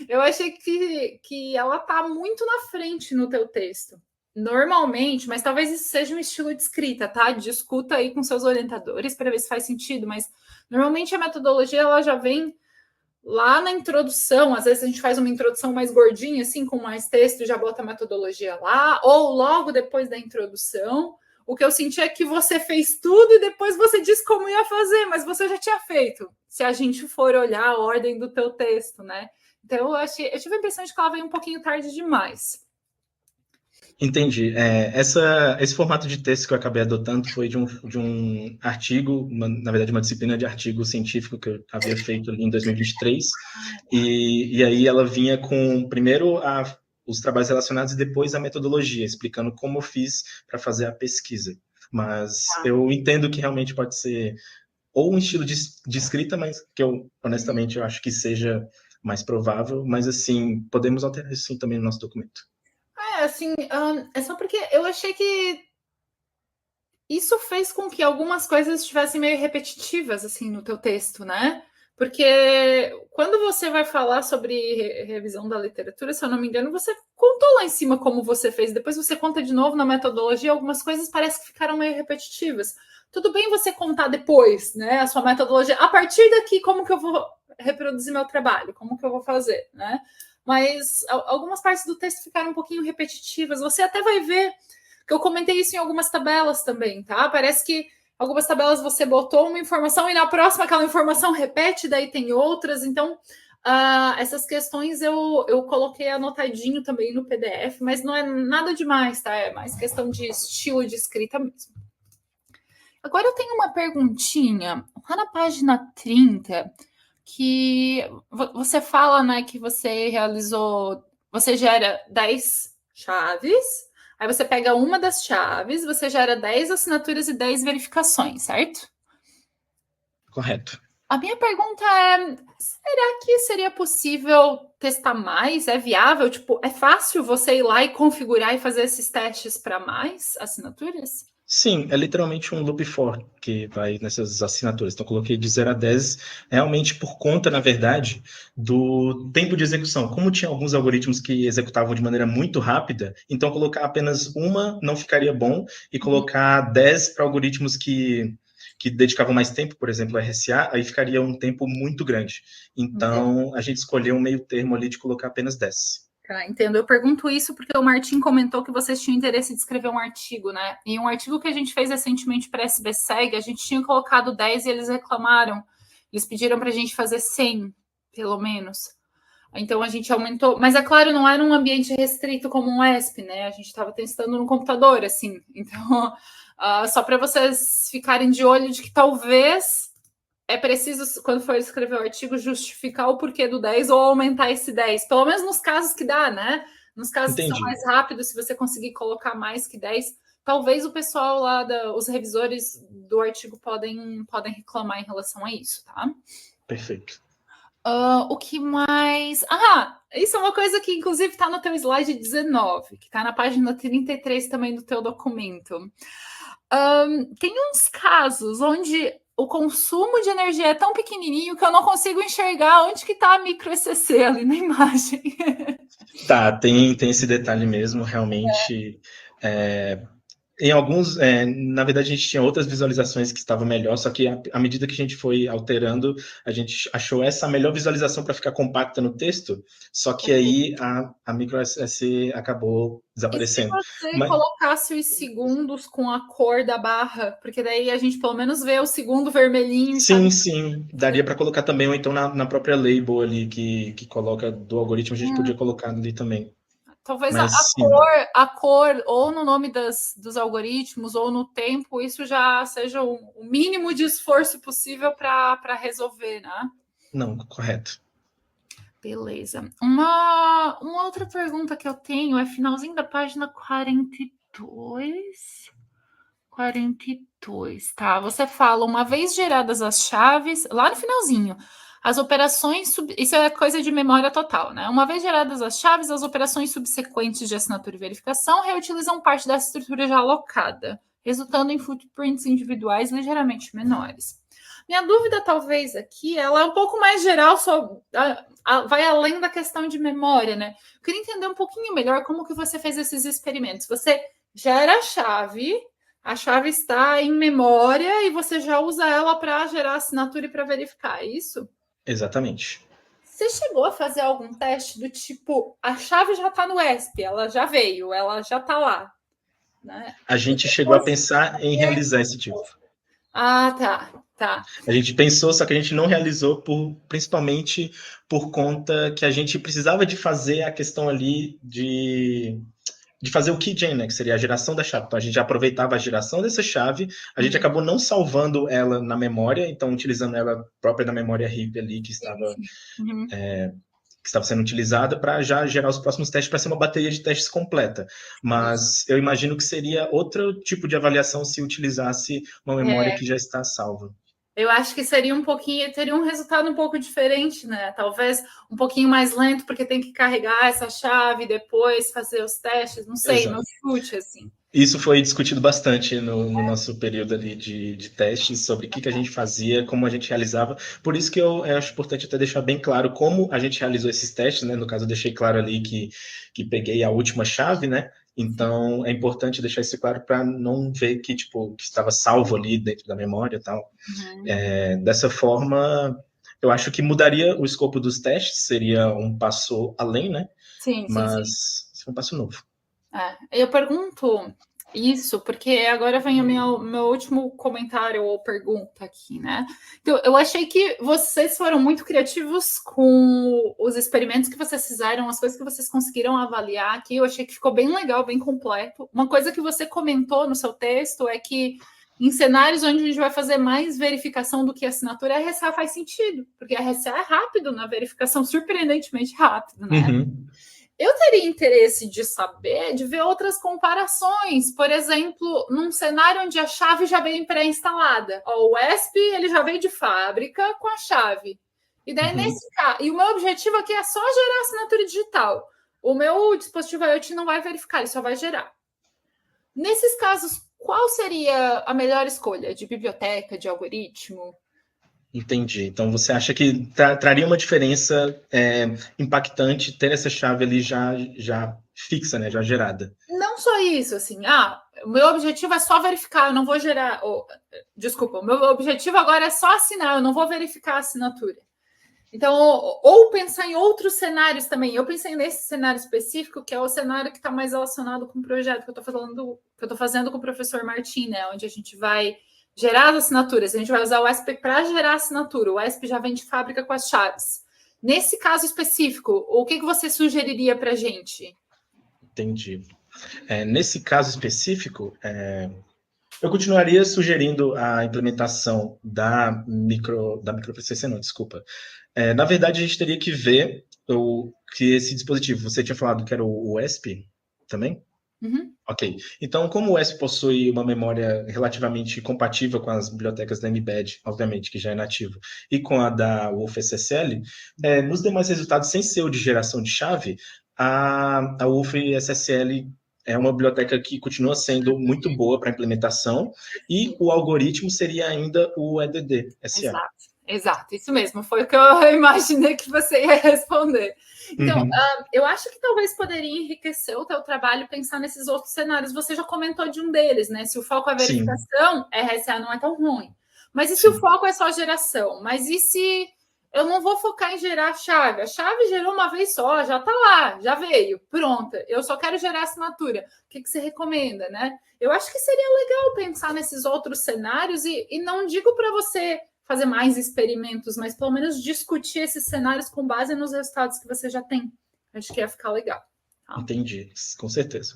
Eu achei que ela está muito na frente no teu texto. Normalmente, mas talvez isso seja um estilo de escrita, tá? Discuta aí com seus orientadores para ver se faz sentido, mas normalmente a metodologia ela já vem lá na introdução. Às vezes a gente faz uma introdução mais gordinha, assim, com mais texto, e já bota a metodologia lá, ou logo depois da introdução. O que eu senti é que você fez tudo e depois você disse como ia fazer, mas você já tinha feito, se a gente for olhar a ordem do teu texto, né? Então eu tive a impressão de que ela veio um pouquinho tarde demais.
Entendi. Esse formato de texto que eu acabei adotando foi de um artigo, na verdade, uma disciplina de artigo científico que eu havia feito ali em 2023, e aí ela vinha com, primeiro, os trabalhos relacionados e depois a metodologia, explicando como eu fiz para fazer a pesquisa. Mas eu entendo que realmente pode ser ou um estilo de escrita, mas que eu, honestamente, eu acho que seja mais provável, mas, assim, podemos alterar isso sim também no nosso documento.
Assim, é só porque eu achei que isso fez com que algumas coisas estivessem meio repetitivas, assim, no teu texto, né? Porque quando você vai falar sobre revisão da literatura, se eu não me engano, você contou lá em cima como você fez, depois você conta de novo na metodologia, algumas coisas parece que ficaram meio repetitivas. Tudo bem você contar depois, né, a sua metodologia, a partir daqui, como que eu vou reproduzir meu trabalho, como que eu vou fazer, né? Mas algumas partes do texto ficaram um pouquinho repetitivas. Você até vai ver que eu comentei isso em algumas tabelas também, tá? Parece que algumas tabelas você botou uma informação e na próxima aquela informação repete, daí tem outras. Então, essas questões eu coloquei anotadinho também no PDF, mas não é nada demais, tá? É mais questão de estilo de escrita mesmo. Agora eu tenho uma perguntinha. Lá na página 30, que você fala, né, que você gera 10 chaves, aí você pega uma das chaves, você gera 10 assinaturas e 10 verificações, certo?
Correto.
A minha pergunta é, será que seria possível testar mais? É viável? Tipo, é fácil você ir lá e configurar e fazer esses testes para mais assinaturas?
Sim, é literalmente um loop for que vai nessas assinaturas. Então, coloquei de 0 a 10, realmente por conta, na verdade, do tempo de execução. Como tinha alguns algoritmos que executavam de maneira muito rápida, então colocar apenas uma não ficaria bom, e colocar 10 para algoritmos que dedicavam mais tempo, por exemplo, a RSA, aí ficaria um tempo muito grande. Então, a gente escolheu um meio termo ali de colocar apenas 10.
Tá, entendo. Eu pergunto isso porque o Martim comentou que vocês tinham interesse de escrever um artigo, né? E um artigo que a gente fez recentemente para a SBSEG, a gente tinha colocado 10 e eles reclamaram. Eles pediram para a gente fazer 100, pelo menos. Então a gente aumentou. Mas é claro, não era um ambiente restrito como um ESP, né? A gente estava testando no computador, assim. Então, só para vocês ficarem de olho de que talvez é preciso, quando for escrever o artigo, justificar o porquê do 10 ou aumentar esse 10. Pelo menos nos casos que dá, né? Nos casos que são mais rápidos, se você conseguir colocar mais que 10, talvez o pessoal lá, os revisores do artigo podem reclamar em relação a isso, tá?
Perfeito.
O que mais? Isso é uma coisa que, inclusive, está no teu slide 19, que está na página 33 também do teu documento. Tem uns casos onde o consumo de energia é tão pequenininho que eu não consigo enxergar onde que está a micro ECC ali na imagem.
Tá, tem esse detalhe mesmo, realmente. Em alguns, na verdade, a gente tinha outras visualizações que estavam melhor, só que à medida que a gente foi alterando, a gente achou essa a melhor visualização para ficar compacta no texto, só que aí a micro ECC acabou
E se
desaparecendo.
você colocasse os segundos com a cor da barra? Porque daí a gente pelo menos vê o segundo vermelhinho.
Sim, daria para colocar também, ou então na própria label ali que coloca do algoritmo, a gente podia colocar ali também.
Talvez
Mas,
a cor, ou no nome dos algoritmos, ou no tempo, isso já seja o mínimo de esforço possível para resolver, né?
Não, correto.
Beleza. Uma outra pergunta que eu tenho é finalzinho da página 42. 42, tá? Você fala, uma vez geradas as chaves, lá no finalzinho, as operações, isso é coisa de memória total, né? Uma vez geradas as chaves, as operações subsequentes de assinatura e verificação reutilizam parte da estrutura já alocada, resultando em footprints individuais ligeiramente menores. Minha dúvida, talvez, aqui, ela é um pouco mais geral, vai além da questão de memória, né? Eu queria entender um pouquinho melhor como que você fez esses experimentos. Você gera a chave está em memória e você já usa ela para gerar assinatura e para verificar, é isso?
Exatamente.
Você chegou a fazer algum teste do tipo, a chave já está no ESP, ela já veio, ela já está lá, né?
A gente chegou a pensar em realizar esse tipo.
Ah, tá.
A gente pensou, só que a gente não realizou principalmente por conta que a gente precisava de fazer a questão ali de fazer o keygen, né, que seria a geração da chave. Então a gente aproveitava a geração dessa chave, a gente acabou não salvando ela na memória, então utilizando ela própria da memória RIP ali que estava sendo utilizada para já gerar os próximos testes para ser uma bateria de testes completa. Mas eu imagino que seria outro tipo de avaliação se utilizasse uma memória que já está salva.
Eu acho que seria teria um resultado um pouco diferente, né? Talvez um pouquinho mais lento, porque tem que carregar essa chave depois, fazer os testes, não sei, meu chute, assim.
Isso foi discutido bastante no nosso período ali de testes, sobre o que a gente fazia, como a gente realizava. Por isso que eu acho importante até deixar bem claro como a gente realizou esses testes, né? No caso, eu deixei claro ali que peguei a última chave, né? Então, é importante deixar isso claro para não ver que estava salvo ali dentro da memória e tal. Dessa forma, eu acho que mudaria o escopo dos testes, seria um passo além, né? Mas seria um passo novo.
Eu pergunto isso porque agora vem o meu último comentário ou pergunta aqui, né? Então, eu achei que vocês foram muito criativos com os experimentos que vocês fizeram, as coisas que vocês conseguiram avaliar aqui. Eu achei que ficou bem legal, bem completo. Uma coisa que você comentou no seu texto é que em cenários onde a gente vai fazer mais verificação do que assinatura, a RSA faz sentido, porque a RSA é rápido na verificação, surpreendentemente rápido, né? Eu teria interesse de saber, de ver outras comparações. Por exemplo, num cenário onde a chave já veio pré-instalada. O ESP ele já veio de fábrica com a chave. E daí, nesse caso, e o meu objetivo aqui é só gerar assinatura digital. O meu dispositivo IoT não vai verificar, ele só vai gerar. Nesses casos, qual seria a melhor escolha? De biblioteca, de algoritmo?
Entendi. Então você acha que traria uma diferença impactante ter essa chave ali já fixa, né, já gerada?
Não só isso, assim, o meu objetivo é só verificar, eu não vou gerar. Desculpa, o meu objetivo agora é só assinar, eu não vou verificar a assinatura. Então, ou pensar em outros cenários também. Eu pensei nesse cenário específico, que é o cenário que está mais relacionado com o projeto que eu estou fazendo com o professor Martim, né? Onde a gente vai gerar as assinaturas, a gente vai usar o ESP para gerar a assinatura. O ESP já vem de fábrica com as chaves. Nesse caso específico, o que você sugeriria para a gente?
Entendi. Nesse caso específico, eu continuaria sugerindo a implementação da micro PCC, não, desculpa. Na verdade, a gente teria que ver que esse dispositivo, você tinha falado que era o ESP também? Ok. Então, como o ESP possui uma memória relativamente compatível com as bibliotecas da Mbed, obviamente, que já é nativo, e com a da UFSSL, nos demais resultados, sem ser o de geração de chave, a UFSSL É uma biblioteca que continua sendo muito boa para implementação, e o algoritmo seria ainda o EDD-SA.
Exato, isso mesmo, foi o que eu imaginei que você ia responder. Então, eu acho que talvez poderia enriquecer o teu trabalho pensar nesses outros cenários. Você já comentou de um deles, né? Se o foco é verificação, RSA não é tão ruim. Mas e se o foco é só geração? Mas e se eu não vou focar em gerar a chave? A chave gerou uma vez só, já está lá, já veio, pronta. Eu só quero gerar assinatura. O que você recomenda, né? Eu acho que seria legal pensar nesses outros cenários e não digo para você fazer mais experimentos, mas pelo menos discutir esses cenários com base nos resultados que você já tem. Acho que ia ficar legal.
Tá? Entendi, com certeza.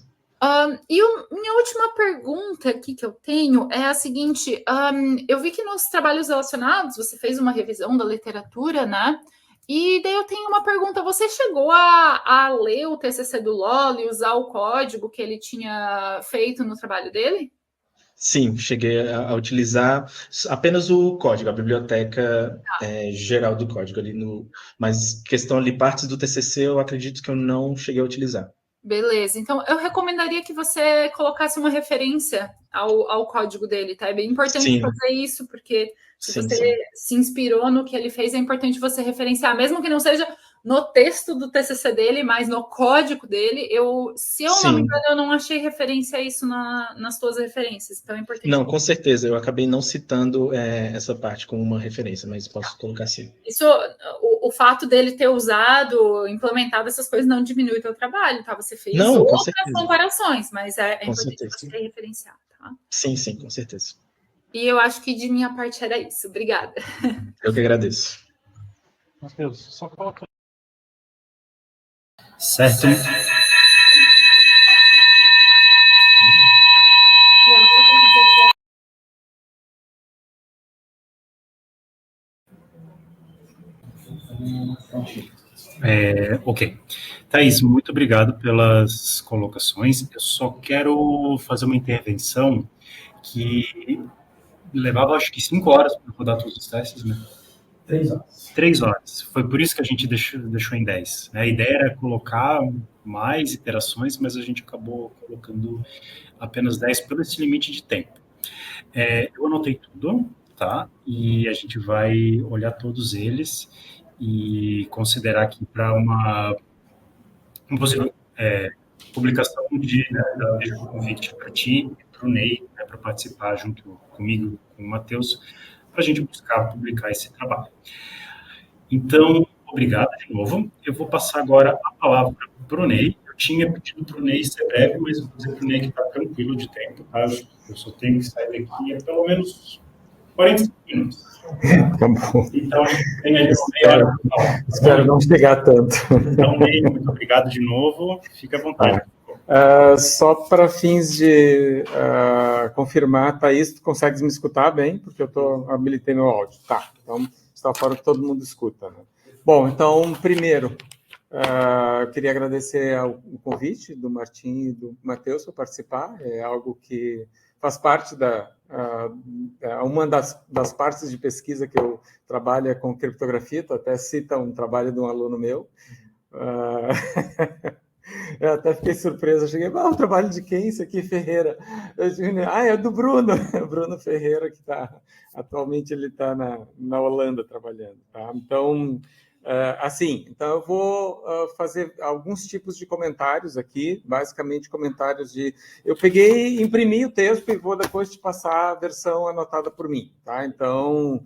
Minha última pergunta aqui que eu tenho é a seguinte: eu vi que nos trabalhos relacionados você fez uma revisão da literatura, né? E daí eu tenho uma pergunta: você chegou a ler o TCC do Lolli e usar o código que ele tinha feito no trabalho dele?
Sim, cheguei a utilizar apenas o código, a biblioteca geral do código ali mas questão ali, partes do TCC, eu acredito que eu não cheguei a utilizar.
Beleza, então eu recomendaria que você colocasse uma referência ao código dele, tá? É bem importante fazer isso, porque se você se inspirou no que ele fez, é importante você referenciar, mesmo que não seja no texto do TCC dele, mas no código dele. Se eu não me engano, eu não achei referência a isso nas suas referências, então é importante.
Não, com certeza, eu acabei não citando essa parte como uma referência, mas posso colocar sim.
Isso, o fato dele ter usado, implementado essas coisas não diminui o teu trabalho, tá? Você fez outras comparações, mas é importante você referenciar, tá?
Sim, com certeza.
E eu acho que de minha parte era isso. Obrigada.
Eu que agradeço.
Matheus, só coloca. Certo. Ok. Thaís, muito obrigado pelas colocações. Eu só quero fazer uma intervenção que levava, acho que 5 horas para rodar todos os testes, né?
3 horas.
3 horas. Foi por isso que a gente deixou em 10. Né? A ideia era colocar mais iterações, mas a gente acabou colocando apenas 10 pelo esse limite de tempo. Eu anotei tudo, tá? E a gente vai olhar todos eles e considerar aqui para uma possível publicação deixo o convite para ti e para o Ney, né, para participar junto comigo, com o Matheus, para a gente buscar publicar esse trabalho. Então, obrigado de novo. Eu vou passar agora a palavra para o Ney. Eu tinha pedido para o Ney ser breve, mas eu vou dizer para o Ney que está tranquilo de tempo, tá? Eu só tenho que sair daqui pelo menos 45 minutos.
Tá bom.
Então, tem aí meia hora para falar.
Espero não chegar tanto.
Então, Ney, muito obrigado de novo. Fica à vontade.
Só para fins de confirmar, Thaís, tu consegues me escutar bem? Porque eu habilitei meu áudio. Tá, então está fora que todo mundo escuta, né? Bom, então, primeiro, eu queria agradecer o convite do Martim e do Matheus para participar. É algo que faz parte uma das partes de pesquisa que eu trabalho é com criptografia. Tu até cita um trabalho de um aluno meu. Eu até fiquei surpreso, eu cheguei, o trabalho de quem isso aqui, Ferreira? É do Bruno, Bruno Ferreira, que atualmente ele está na Holanda trabalhando, tá? Então, então eu vou fazer alguns tipos de comentários aqui, basicamente comentários eu imprimi o texto e vou depois te passar a versão anotada por mim, tá? Então,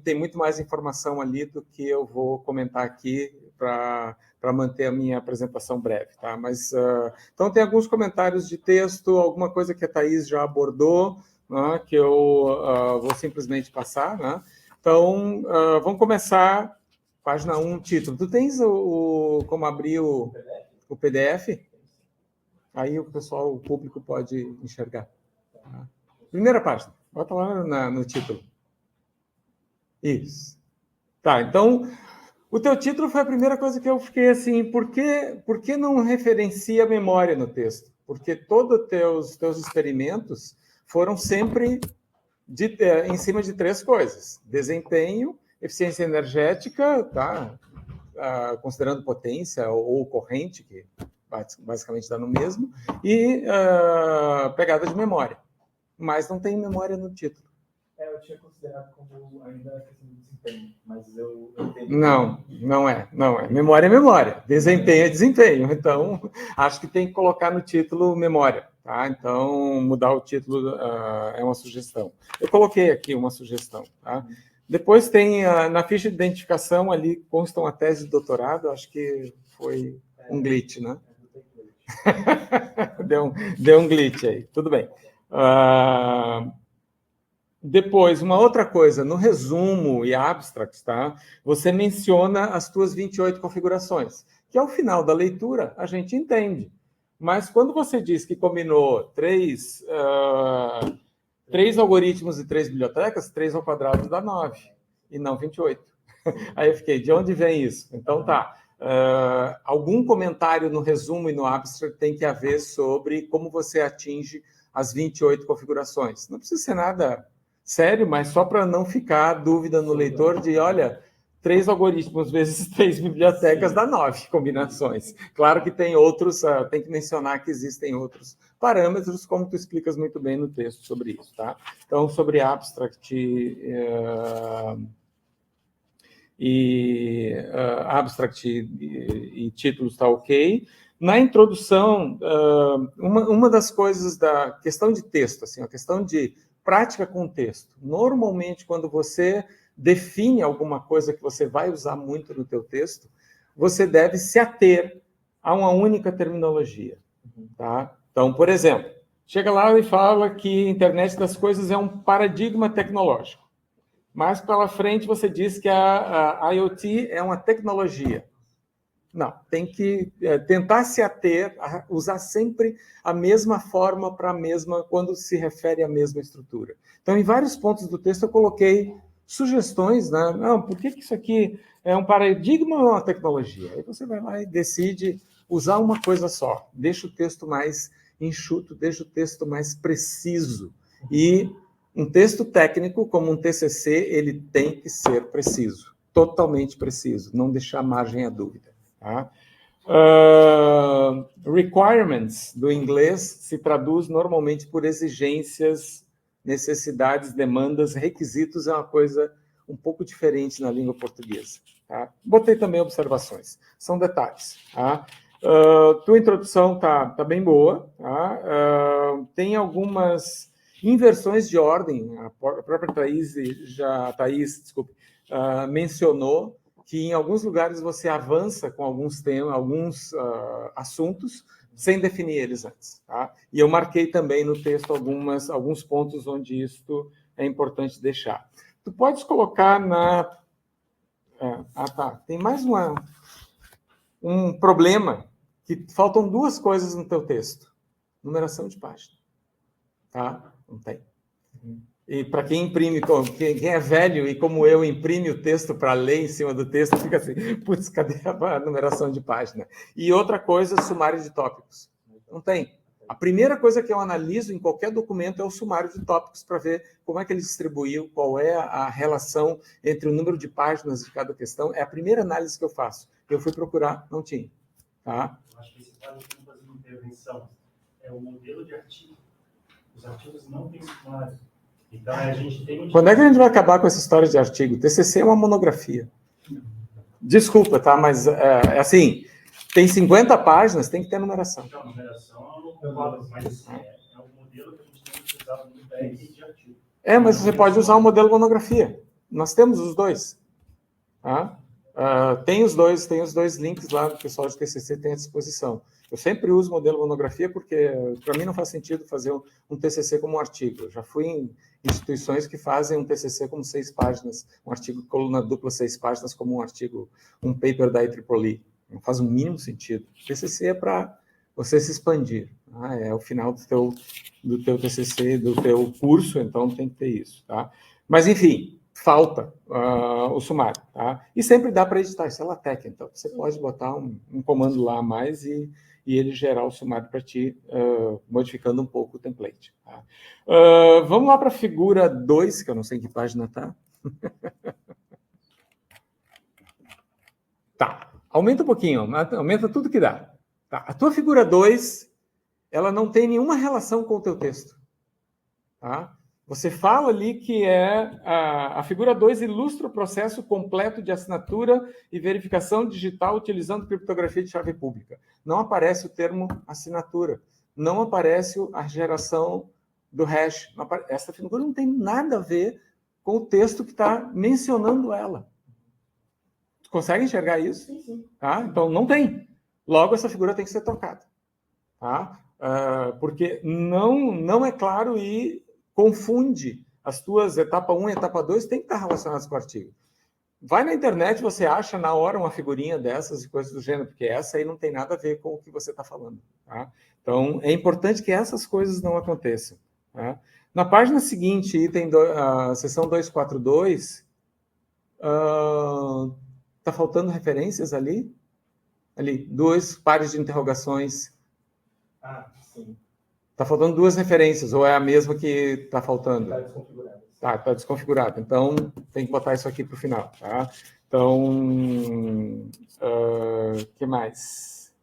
tem muito mais informação ali do que eu vou comentar aqui para manter a minha apresentação breve, tá? Mas, então, tem alguns comentários de texto, alguma coisa que a Thaís já abordou, né, que eu vou simplesmente passar, né? Então, vamos começar, página 1, título. Tu tens como abrir o PDF? Aí o público pode enxergar. Tá? Primeira página, bota lá no título. Isso. Tá, então... O teu título foi a primeira coisa que eu fiquei assim, por que não referencia a memória no texto? Porque todos os teus experimentos foram sempre em cima de 3 coisas: desempenho, eficiência energética, tá? Considerando potência ou corrente, que basicamente dá no mesmo, e pegada de memória. Mas não tem memória no título.
Eu tinha considerado como ainda questão de desempenho, mas eu entendi.
Não é. Memória é memória, desempenho é desempenho. Então, acho que tem que colocar no título memória, tá? Então, mudar o título é uma sugestão. Eu coloquei aqui uma sugestão, tá? Depois tem, na ficha de identificação, ali constam a tese de doutorado, acho que foi um glitch, né? Deu um glitch aí, tudo bem. Depois, uma outra coisa, no resumo e abstract, tá? Você menciona as tuas 28 configurações, que ao final da leitura a gente entende. Mas quando você diz que combinou três algoritmos e 3 bibliotecas, 3 ao quadrado dá 9, e não 28. Aí eu fiquei, de onde vem isso? Então tá. Algum comentário no resumo e no abstract tem que haver sobre como você atinge as 28 configurações. Não precisa ser nada sério, mas só para não ficar dúvida no leitor de, olha, 3 algoritmos vezes 3 bibliotecas dá 9 combinações. Claro que tem outros, tem que mencionar que existem outros parâmetros, como tu explicas muito bem no texto sobre isso, tá? Então, sobre abstract e títulos está ok. Na introdução, uma das coisas da questão de texto, assim, a questão de prática com texto. Normalmente, quando você define alguma coisa que você vai usar muito no teu texto, você deve se ater a uma única terminologia, tá? Então, por exemplo, chega lá e fala que a internet das coisas é um paradigma tecnológico. Mais pela frente, você diz que a IoT é uma tecnologia. Não, tem que tentar se ater a usar sempre a mesma forma para a mesma, quando se refere à mesma estrutura. Então, em vários pontos do texto, eu coloquei sugestões, né? Não, por que isso aqui é um paradigma ou uma tecnologia? Aí você vai lá e decide usar uma coisa só. Deixa o texto mais enxuto, deixa o texto mais preciso. E um texto técnico, como um TCC, ele tem que ser preciso, totalmente preciso, não deixar margem à dúvida. Tá? Requirements, do inglês, se traduz normalmente por exigências, necessidades, demandas, requisitos, é uma coisa um pouco diferente na língua portuguesa. Tá? Botei também observações, são detalhes. Tá? Tua introdução tá bem boa. Tá? Tem algumas inversões de ordem, a própria Thaís mencionou que em alguns lugares você avança com alguns temas, alguns assuntos, sem definir eles antes. Tá? E eu marquei também no texto alguns pontos onde isto é importante deixar. Tu podes colocar na... Tem mais um problema, que faltam 2 coisas no teu texto. Numeração de página. Tá? Não tem. E para quem imprime, quem é velho e como eu imprime o texto para ler em cima do texto, fica assim, putz, cadê a numeração de página? E outra coisa, sumário de tópicos. Não tem. A primeira coisa que eu analiso em qualquer documento é o sumário de tópicos para ver como é que ele distribuiu, qual é a relação entre o número de páginas de cada questão. É a primeira análise que eu faço. Eu fui procurar, não tinha. Tá?
Eu acho que esse caso tem que fazer uma intervenção. É o modelo de artigo. Os artigos não têm sumário. Então, a gente tem
Quando é que a gente vai acabar com essa história de artigo? TCC é uma monografia. Desculpa, tá? Mas, assim, tem 50 páginas, tem que ter numeração.
Então, a numeração é um quadro, mas é um modelo que a gente tem utilizado no back de artigo.
Mas você pode usar o modelo monografia. Nós temos os dois. Tá? Tem os dois links lá, o pessoal de TCC tem à disposição. Eu sempre uso o modelo monografia porque, para mim, não faz sentido fazer um TCC como um artigo. Eu já fui em instituições que fazem um TCC como 6 páginas, um artigo coluna dupla 6 páginas como um artigo, um paper da IEEE. Não faz o mínimo sentido. TCC é para você se expandir. Tá? É o final do teu TCC, do teu curso, então tem que ter isso. Tá? Mas, enfim, falta o sumário. Tá? E sempre dá para editar, isso é LaTeX, então você pode botar um comando lá a mais e ele gerar o sumário para ti, modificando um pouco o template. Tá? Vamos lá para a figura 2, que eu não sei em que página está. Tá, aumenta um pouquinho, aumenta tudo que dá. Tá? A tua figura 2, ela não tem nenhuma relação com o teu texto. Tá? Você fala ali que a figura 2 ilustra o processo completo de assinatura e verificação digital utilizando criptografia de chave pública. Não aparece o termo assinatura. Não aparece a geração do hash. Essa figura não tem nada a ver com o texto que está mencionando ela. Tu consegue enxergar isso?
Sim, sim.
Tá? Então, não tem. Logo, essa figura tem que ser trocada. Tá? Porque não é claro e confunde as tuas etapa 1 e etapa 2, tem que estar relacionadas com o artigo. Vai na internet, você acha na hora uma figurinha dessas e coisas do gênero, porque essa aí não tem nada a ver com o que você está falando. Tá? Então, é importante que essas coisas não aconteçam. Tá? Na página seguinte, item a seção 242, está faltando referências ali? Ali, 2 pares de interrogações.
Sim.
Está faltando 2 referências, ou é a mesma que está faltando?
Está desconfigurado.
Está desconfigurado. Então, tem que botar isso aqui para o final. Tá? Então, que mais?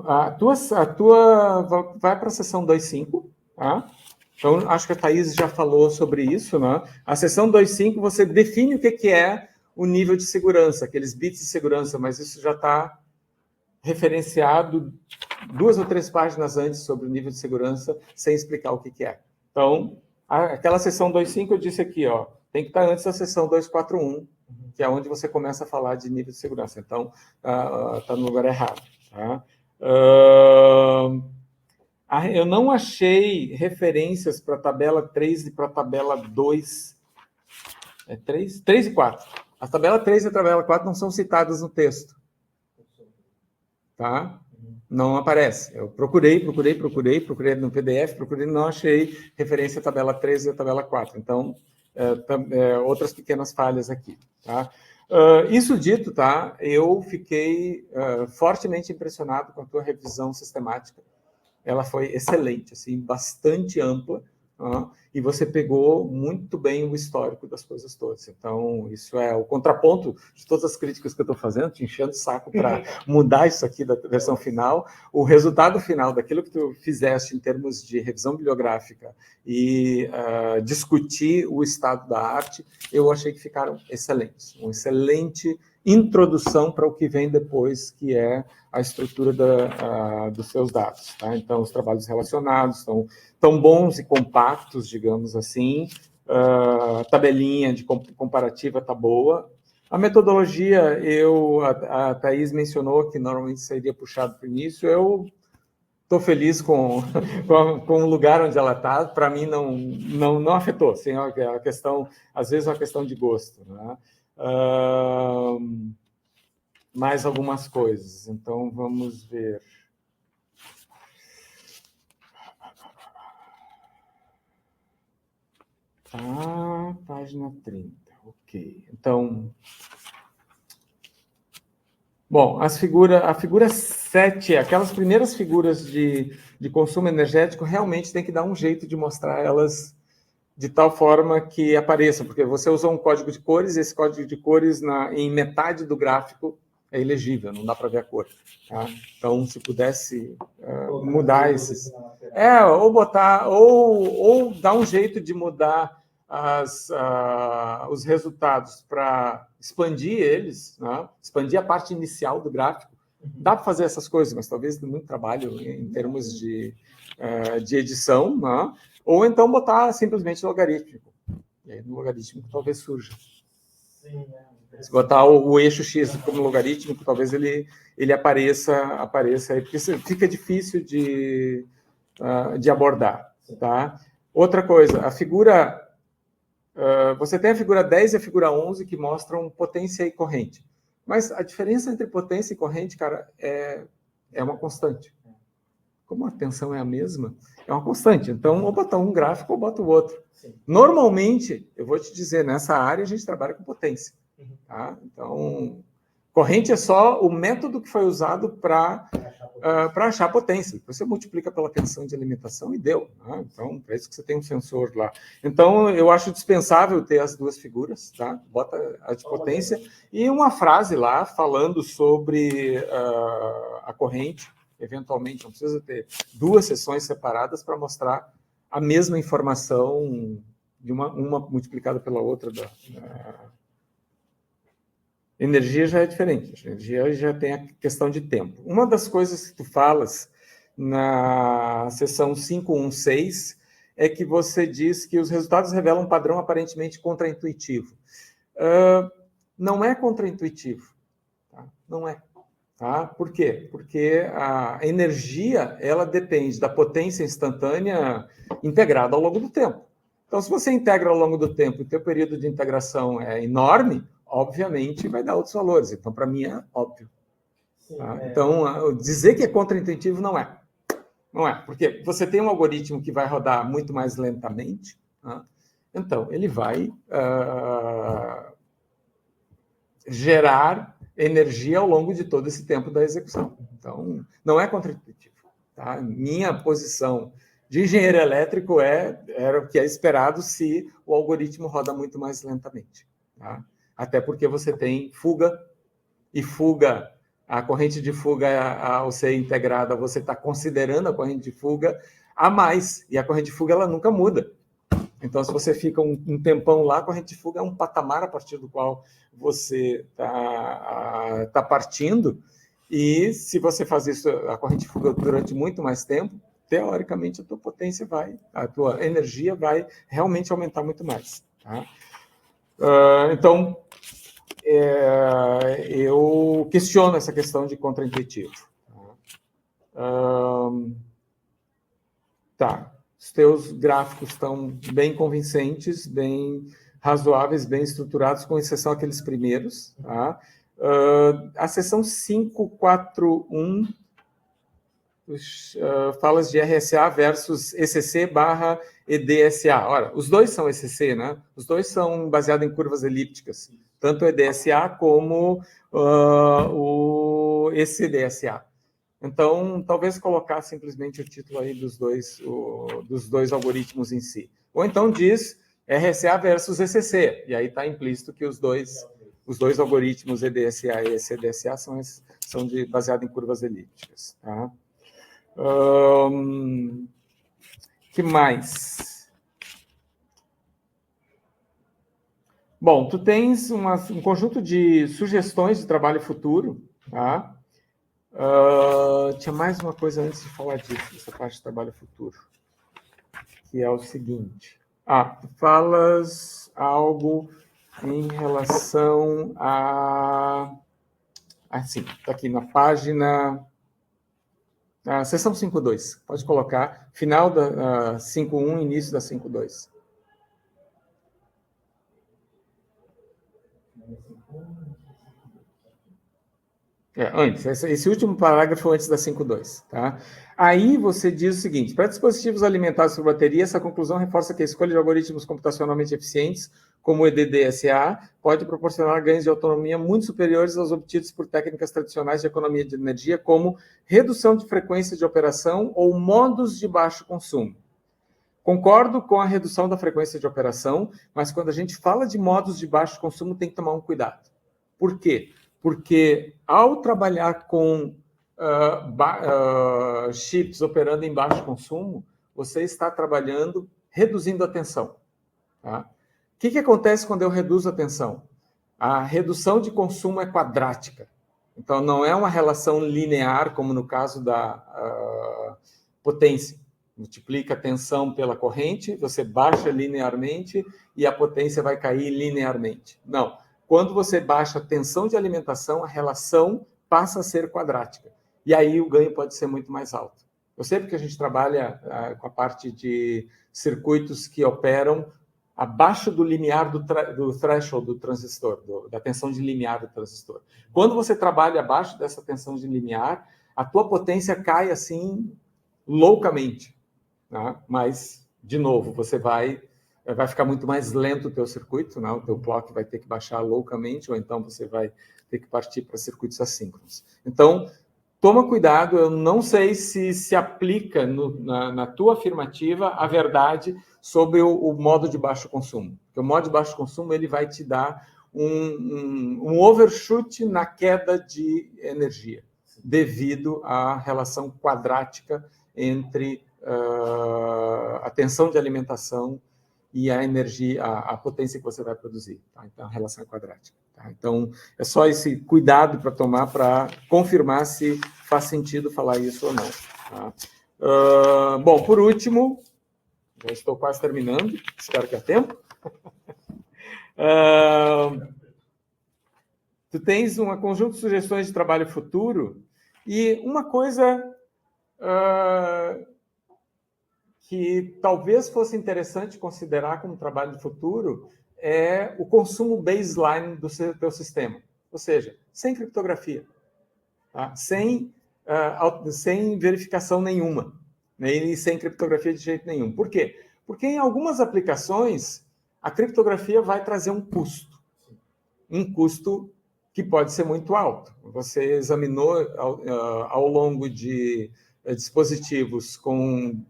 A tua vai para a seção 2.5. Tá? Então, acho que a Thaís já falou sobre isso. Né? A seção 2.5, você define o que é o nível de segurança, aqueles bits de segurança, mas isso já está referenciado 2 ou 3 páginas antes sobre o nível de segurança, sem explicar o que é. Então, aquela seção 2.5 eu disse aqui, ó, tem que estar antes da seção 2.4.1, que é onde você começa a falar de nível de segurança. Então, está no lugar errado. Tá? Eu não achei referências para a tabela 3 e para a tabela 2. É 3? 3 e 4. A tabela 3 e a tabela 4 não são citadas no texto. Tá? Não aparece. Eu procurei no PDF, não achei referência à tabela 3 e à tabela 4. Então, outras pequenas falhas aqui. Tá? Isso dito, tá? Eu fiquei fortemente impressionado com a tua revisão sistemática. Ela foi excelente, assim, bastante ampla, e você pegou muito bem o histórico das coisas todas. Então, isso é o contraponto de todas as críticas que eu estou fazendo, te enchendo o saco para mudar isso aqui da versão final. O resultado final daquilo que tu fizeste em termos de revisão bibliográfica e discutir o estado da arte, eu achei que ficaram excelentes. Uma excelente introdução para o que vem depois, que é a estrutura dos seus dados. Tá? Então, os trabalhos relacionados estão tão bons e compactos, digamos assim. A tabelinha de comparativa está boa. A metodologia, a Thaís mencionou que normalmente seria puxado para o início. Eu estou feliz com o lugar onde ela está. Para mim, não afetou. Assim, a questão, às vezes, é uma questão de gosto. Né? Mais algumas coisas. Então, vamos ver. Página 30. Ok. Então, bom, a figura 7, aquelas primeiras figuras de consumo energético, realmente tem que dar um jeito de mostrar elas de tal forma que apareçam, porque você usou um código de cores, esse código de cores em metade do gráfico é ilegível, não dá para ver a cor. Tá? Então, se pudesse mudar esses... ou botar, ou dar um jeito de mudar os resultados para expandir eles, né? Expandir a parte inicial do gráfico. Dá para fazer essas coisas, mas talvez dê muito trabalho em termos de edição, né? Ou então botar simplesmente logarítmico. E aí no logarítmico talvez surja.
Sim,
Se botar o eixo X como logarítmico, talvez ele apareça aí, porque fica difícil de abordar. Tá? Outra coisa, a figura... você tem a figura 10 e a figura 11 que mostram potência e corrente. Mas a diferença entre potência e corrente, cara, é uma constante. Como a tensão é a mesma, é uma constante. Então, ou bota um gráfico ou bota o outro. Sim. Normalmente, eu vou te dizer, nessa área a gente trabalha com potência. Tá? Então, corrente é só o método que foi usado para para achar a potência. Depois você multiplica pela tensão de alimentação e deu. Né? Então, para isso que você tem um sensor lá. Então, eu acho dispensável ter as duas figuras, tá? Bota a de potência e uma frase lá falando sobre a corrente, eventualmente. Não precisa ter duas sessões separadas para mostrar a mesma informação de uma multiplicada pela outra. Energia já é diferente. A energia já tem a questão de tempo. Uma das coisas que tu falas na seção 516 é que você diz que os resultados revelam um padrão aparentemente contraintuitivo. Não é contraintuitivo. Tá? Não é. Tá? Por quê? Porque a energia ela depende da potência instantânea integrada ao longo do tempo. Então, se você integra ao longo do tempo e o teu período de integração é enorme, obviamente vai dar outros valores. Então, para mim, é óbvio. Sim, tá? Então, dizer que é contraintuitivo não é. Não é, porque você tem um algoritmo que vai rodar muito mais lentamente, tá? Então, ele vai gerar energia ao longo de todo esse tempo da execução. Então, não é contraintuitivo. Tá? Minha posição de engenheiro elétrico era o que é esperado se o algoritmo roda muito mais lentamente. Tá? Até porque você tem fuga, e fuga, a corrente de fuga, ao ser integrada, você está considerando a corrente de fuga a mais, e a corrente de fuga ela nunca muda. Então, se você fica um tempão lá, a corrente de fuga é um patamar a partir do qual você está partindo, e se você faz isso, a corrente de fuga durante muito mais tempo, teoricamente a tua potência a tua energia vai realmente aumentar muito mais. Tá? Então, eu questiono essa questão de contraintuitivo. Tá. Os teus gráficos estão bem convincentes, bem razoáveis, bem estruturados, com exceção aqueles primeiros. Tá? A seção 541 falas de RSA versus ECC barra EDSA. Ora, os dois são ECC, né? Os dois são baseados em curvas elípticas, tanto o EDSA como o ECDSA. Então, talvez colocar simplesmente o título aí dos dois algoritmos em si. Ou então diz RSA versus ECC, e aí está implícito que os dois algoritmos EDSA e ECDSA são baseados em curvas elípticas. Tá? Que mais? Bom, tu tens um conjunto de sugestões de trabalho futuro, tá? Tinha mais uma coisa antes de falar disso, essa parte de trabalho futuro, que é o seguinte. Tu falas algo em relação a... Sim, está aqui na página... seção 5.2, pode colocar, final da 5.1, início da 5.2. Antes, esse último parágrafo antes da 5.2. Tá? Aí você diz o seguinte: para dispositivos alimentados por bateria, essa conclusão reforça que a escolha de algoritmos computacionalmente eficientes, como o EDDSA, pode proporcionar ganhos de autonomia muito superiores aos obtidos por técnicas tradicionais de economia de energia, como redução de frequência de operação ou modos de baixo consumo. Concordo com a redução da frequência de operação, mas quando a gente fala de modos de baixo consumo, tem que tomar um cuidado. Por quê? Porque ao trabalhar com chips operando em baixo consumo, você está trabalhando reduzindo a tensão. Tá? O que acontece quando eu reduzo a tensão? A redução de consumo é quadrática. Então, não é uma relação linear, como no caso da potência. Multiplica a tensão pela corrente, você baixa linearmente e a potência vai cair linearmente. Não. Quando você baixa a tensão de alimentação, a relação passa a ser quadrática. E aí o ganho pode ser muito mais alto. Eu sei porque a gente trabalha com a parte de circuitos que operam abaixo do limiar do threshold do transistor, da tensão de limiar do transistor. Quando você trabalha abaixo dessa tensão de limiar, a tua potência cai assim loucamente. Né? Mas, de novo, você vai ficar muito mais lento o teu circuito, né? O teu clock vai ter que baixar loucamente, ou então você vai ter que partir para circuitos assíncronos. Então, toma cuidado, eu não sei se aplica na tua afirmativa a verdade sobre o modo de baixo consumo. Porque o modo de baixo consumo ele vai te dar um overshoot na queda de energia, devido à relação quadrática entre a tensão de alimentação e a energia, a potência que você vai produzir. Tá? Então, a relação é quadrática. Tá? Então, é só esse cuidado para tomar para confirmar se faz sentido falar isso ou não. Tá? Bom, por último, já estou quase terminando, espero que há tempo. Tu tens um conjunto de sugestões de trabalho futuro e uma coisa que talvez fosse interessante considerar como trabalho de futuro é o consumo baseline do teu sistema. Ou seja, sem criptografia, tá? Sem verificação nenhuma, né? E sem criptografia de jeito nenhum. Por quê? Porque em algumas aplicações a criptografia vai trazer um custo que pode ser muito alto. Você examinou ao longo de dispositivos com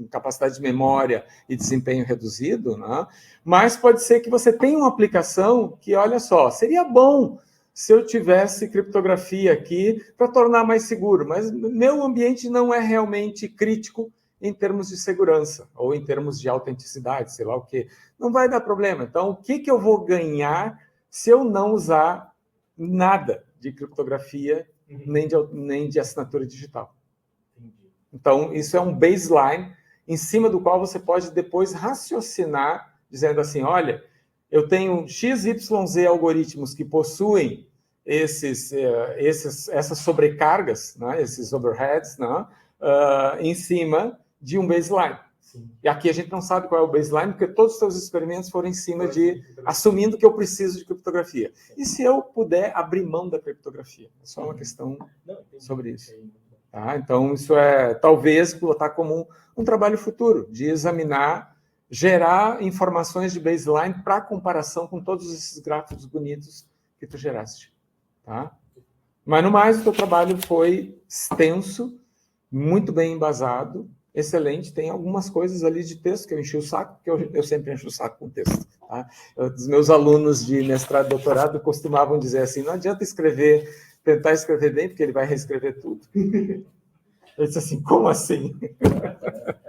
capacidade de memória e desempenho reduzido, né? Mas pode ser que você tenha uma aplicação que, olha só, seria bom se eu tivesse criptografia aqui para tornar mais seguro, mas meu ambiente não é realmente crítico em termos de segurança ou em termos de autenticidade, sei lá o quê. Não vai dar problema. Então, o que eu vou ganhar se eu não usar nada de criptografia nem de assinatura digital? Então, isso é um baseline em cima do qual você pode depois raciocinar, dizendo assim, olha, eu tenho XYZ algoritmos que possuem essas sobrecargas, né, esses overheads, né, em cima de um baseline. Sim. E aqui a gente não sabe qual é o baseline, porque todos os seus experimentos foram em cima assumindo que eu preciso de criptografia. E se eu puder abrir mão da criptografia? É só uma questão sobre isso. Tá? Então, isso é, talvez, botar como um trabalho futuro, de examinar, gerar informações de baseline para comparação com todos esses gráficos bonitos que tu geraste. Tá? Mas, no mais, o teu trabalho foi extenso, muito bem embasado, excelente. Tem algumas coisas ali de texto que eu enchi o saco, porque eu sempre encho o saco com texto. Tá? Os meus alunos de mestrado e doutorado costumavam dizer assim, não adianta tentar escrever bem, porque ele vai reescrever tudo. Eu disse assim, como assim?
É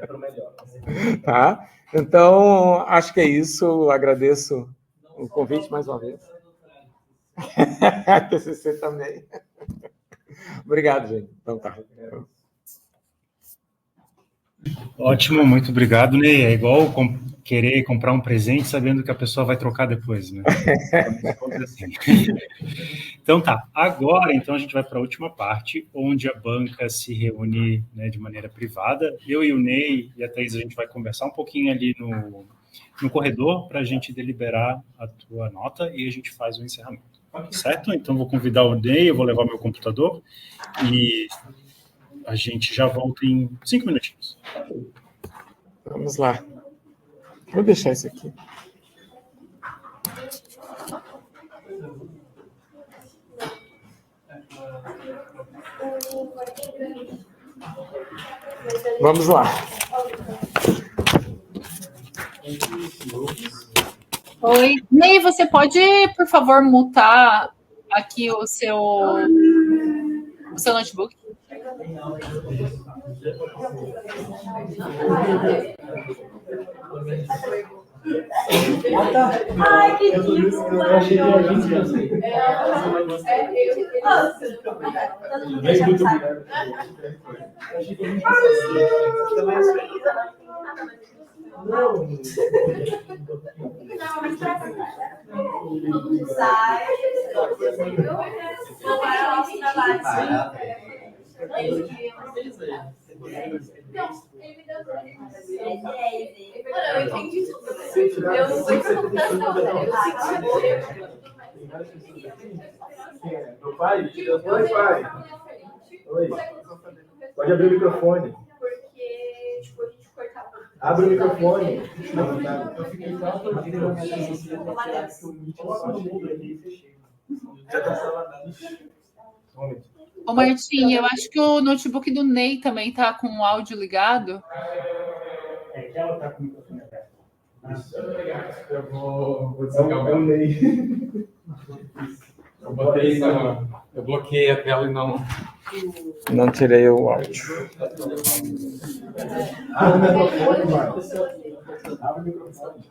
para o melhor.
Tá? Então, acho que é isso. Agradeço o convite mais uma vez. TCC também. Obrigado, gente. Então tá.
Ótimo, muito obrigado, Ney. É igual querer comprar um presente sabendo que a pessoa vai trocar depois, né? Então tá, agora então a gente vai para a última parte, onde a banca se reúne, né, de maneira privada. Eu e o Ney e a Thaís, a gente vai conversar um pouquinho ali no corredor para a gente deliberar a tua nota e a gente faz o encerramento. Certo? Então vou convidar o Ney, eu vou levar meu computador e a gente já volta em 5 minutinhos.
Vamos lá. Vou deixar isso aqui. Vamos lá.
Oi. Ney, você pode, por favor, mutar aqui o seu notebook?
Ai, que isso! Eu achei que a gente ia ser.
Eu entendi tudo. Eu não fui para computação,
Meu pai? Oi, pai. Oi. Pode abrir o microfone.
Porque, tipo, a gente cortava.
Abre o microfone.
Eu fiquei tanto dia na minha que o Meet todo mundo aqui e fechei. Já estava
Martim, eu acho que o notebook do Ney também tá com o áudio ligado.
É que ela está com o microfone aberto.
Eu vou desligar o meu. Eu bloqueei a tela e não tirei o áudio.
Ah, o microfone, Marcos. Abre o microfone.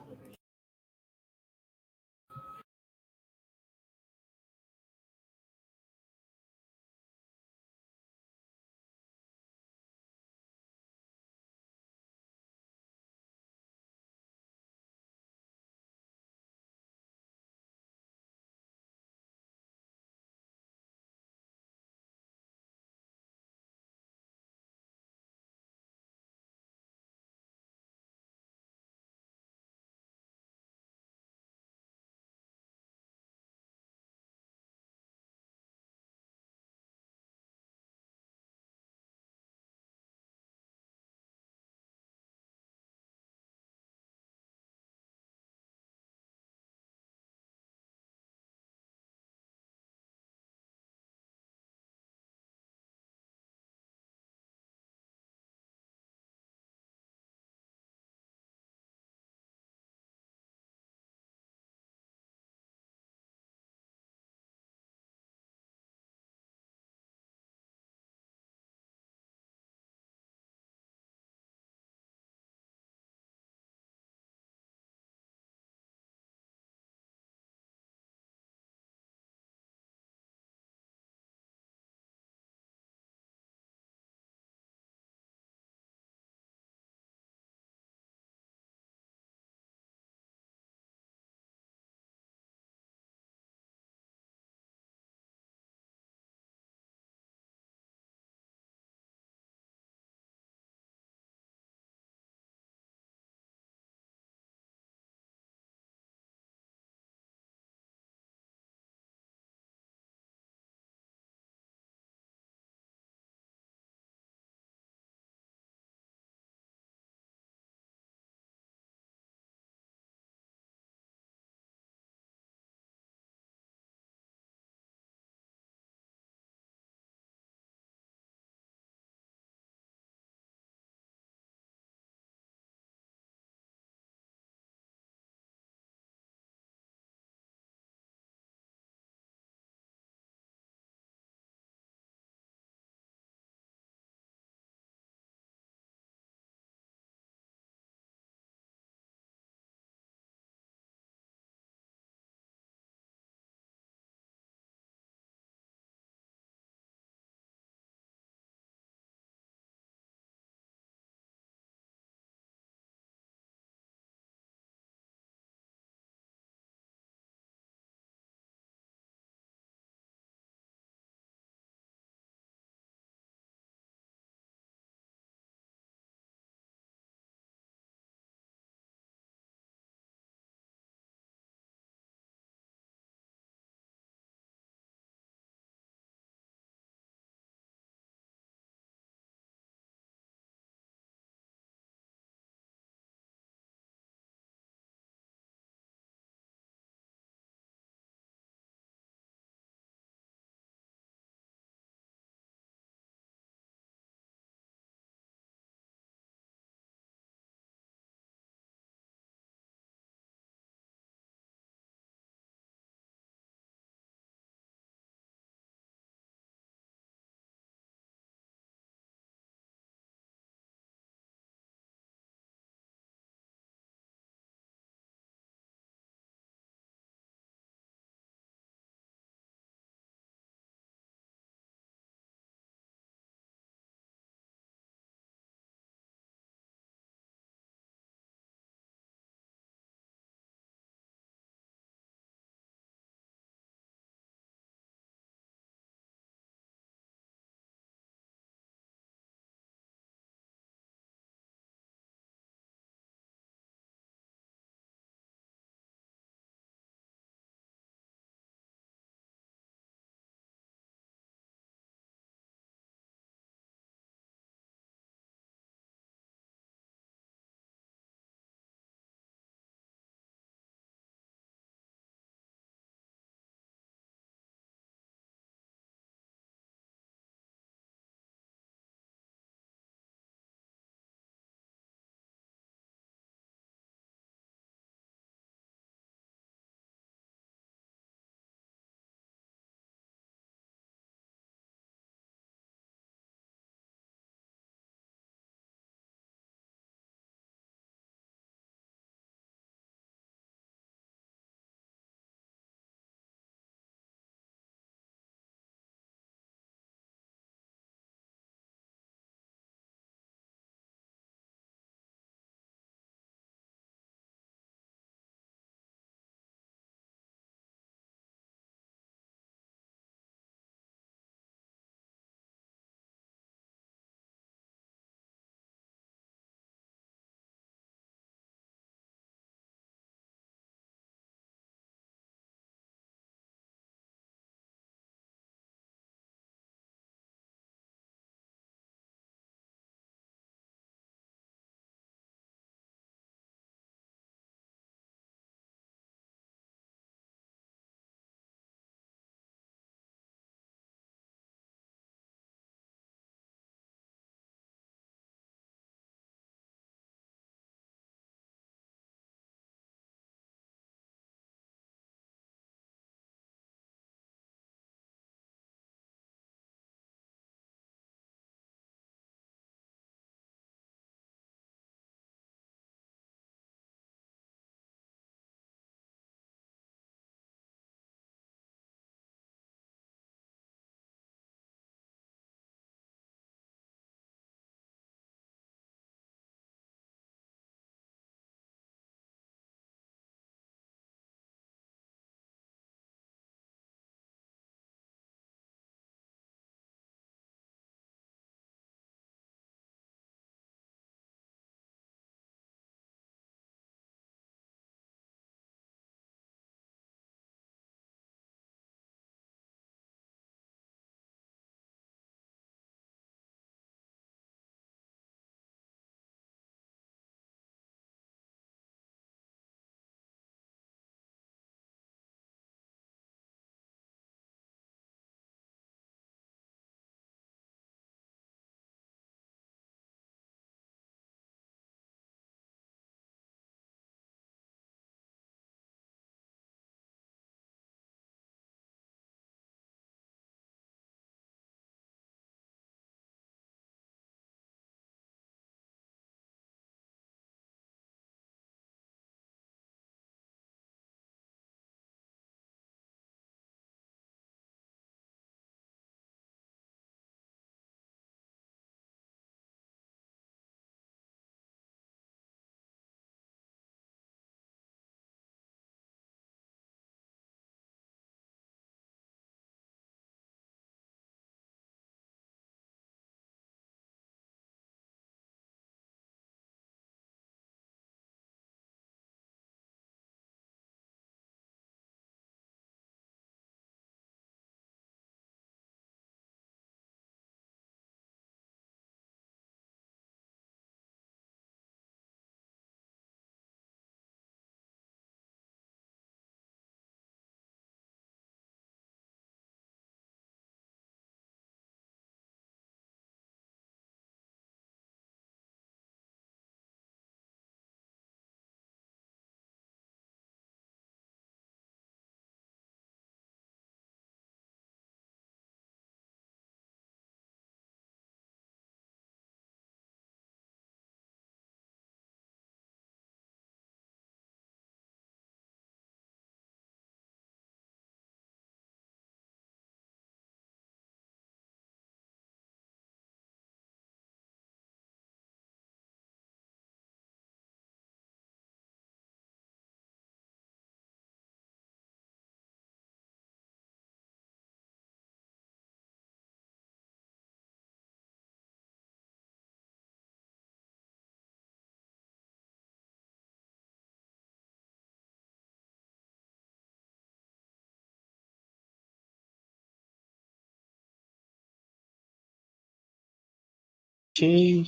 Ok.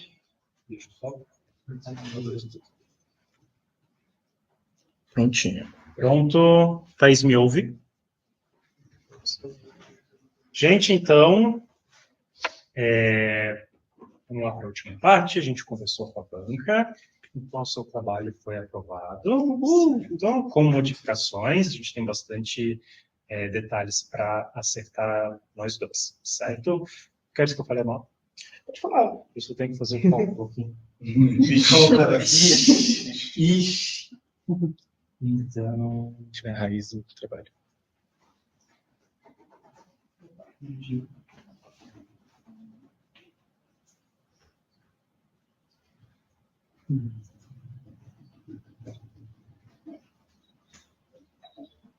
Deixa eu só...
Prontinho.
Pronto. Thaís, me ouve? Gente, então, vamos lá para a última parte. A gente conversou com a banca, então o seu trabalho foi aprovado. Então, com modificações, a gente tem bastante detalhes para acertar nós dois, certo? Quer que eu fale mal? Pode falar. Eu só tenho que fazer um pouquinho. Ixi. Então,
Tiver a raiz do trabalho.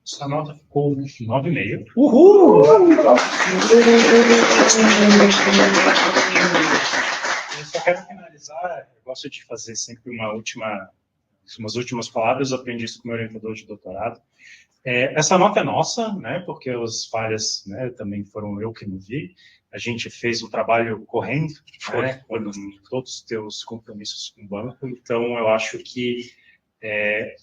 sua nota ficou 9,5.
Uhul!
Eu só quero finalizar, eu gosto de fazer sempre umas últimas palavras, eu aprendi isso com o meu orientador de doutorado. Essa nota é nossa, né, porque as falhas, né, também foram eu que não vi. A gente fez um trabalho correndo, né, com todos os teus compromissos com o banco, então eu acho que,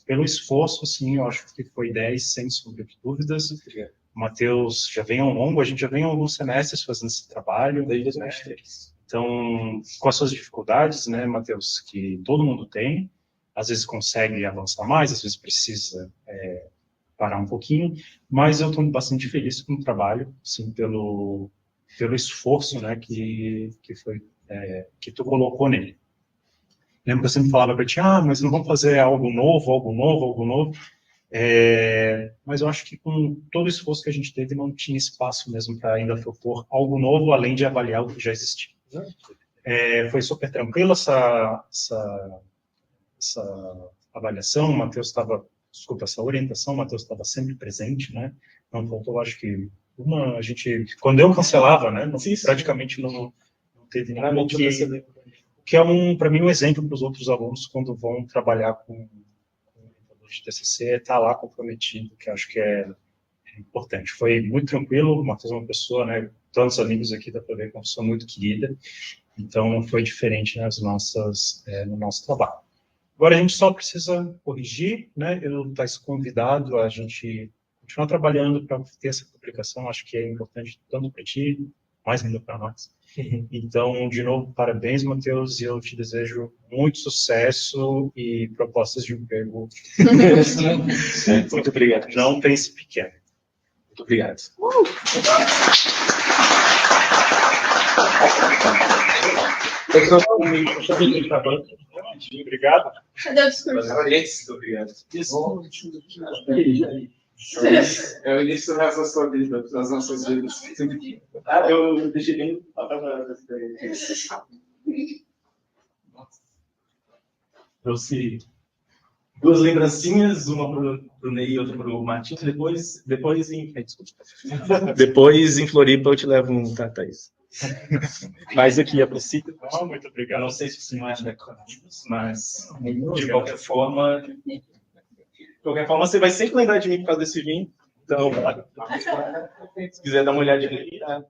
pelo esforço, assim, eu acho que foi 10, sem sombra de dúvidas. O Matheus já vem ao longo, a gente já vem há alguns semestres fazendo esse trabalho.
Desde 2003.
Então, com as suas dificuldades, né, Matheus, que todo mundo tem, às vezes consegue avançar mais, às vezes precisa parar um pouquinho, mas eu estou bastante feliz com o trabalho, assim, pelo esforço, né, que tu colocou nele. Lembro que eu sempre falava para ti, mas não vamos fazer algo novo. Mas eu acho que com todo o esforço que a gente teve, não tinha espaço mesmo para ainda propor algo novo, além de avaliar o que já existia. Foi super tranquilo essa avaliação, o Matheus estava, essa orientação, o Matheus estava sempre presente, né? Não faltou, acho que, quando eu cancelava, né? Praticamente não teve ninguém que é para mim, um exemplo para os outros alunos quando vão trabalhar com de TCC, estar lá comprometido, que acho que é importante. Foi muito tranquilo, o Matheus é uma pessoa, né, tantos amigos aqui, dá para ver que é uma pessoa muito querida, então não foi diferente no nosso trabalho. Agora a gente só precisa corrigir, né, eu estou convidado a gente continuar trabalhando para ter essa publicação, acho que é importante tanto para ti, mais ainda para nós. Então, de novo, parabéns, Matheus, e eu te desejo muito sucesso e propostas de emprego.
Muito obrigado.
Não pense pequeno.
Muito obrigado.
Obrigado.
Cadê o discurso?
Muito obrigado. É o início do resto da sua vida, das nossas vidas.
Eu deixei bem. Trouxe duas lembrancinhas, uma pro Ney e outra pro Martins. Depois em Floripa eu te levo um Thaís. Mas aqui a princípio.
Muito obrigado.
Eu não sei se você não acha mas de qualquer forma, você vai sempre lembrar de mim por causa desse vinho. Então, se quiser dar uma olhadinha ali, tá?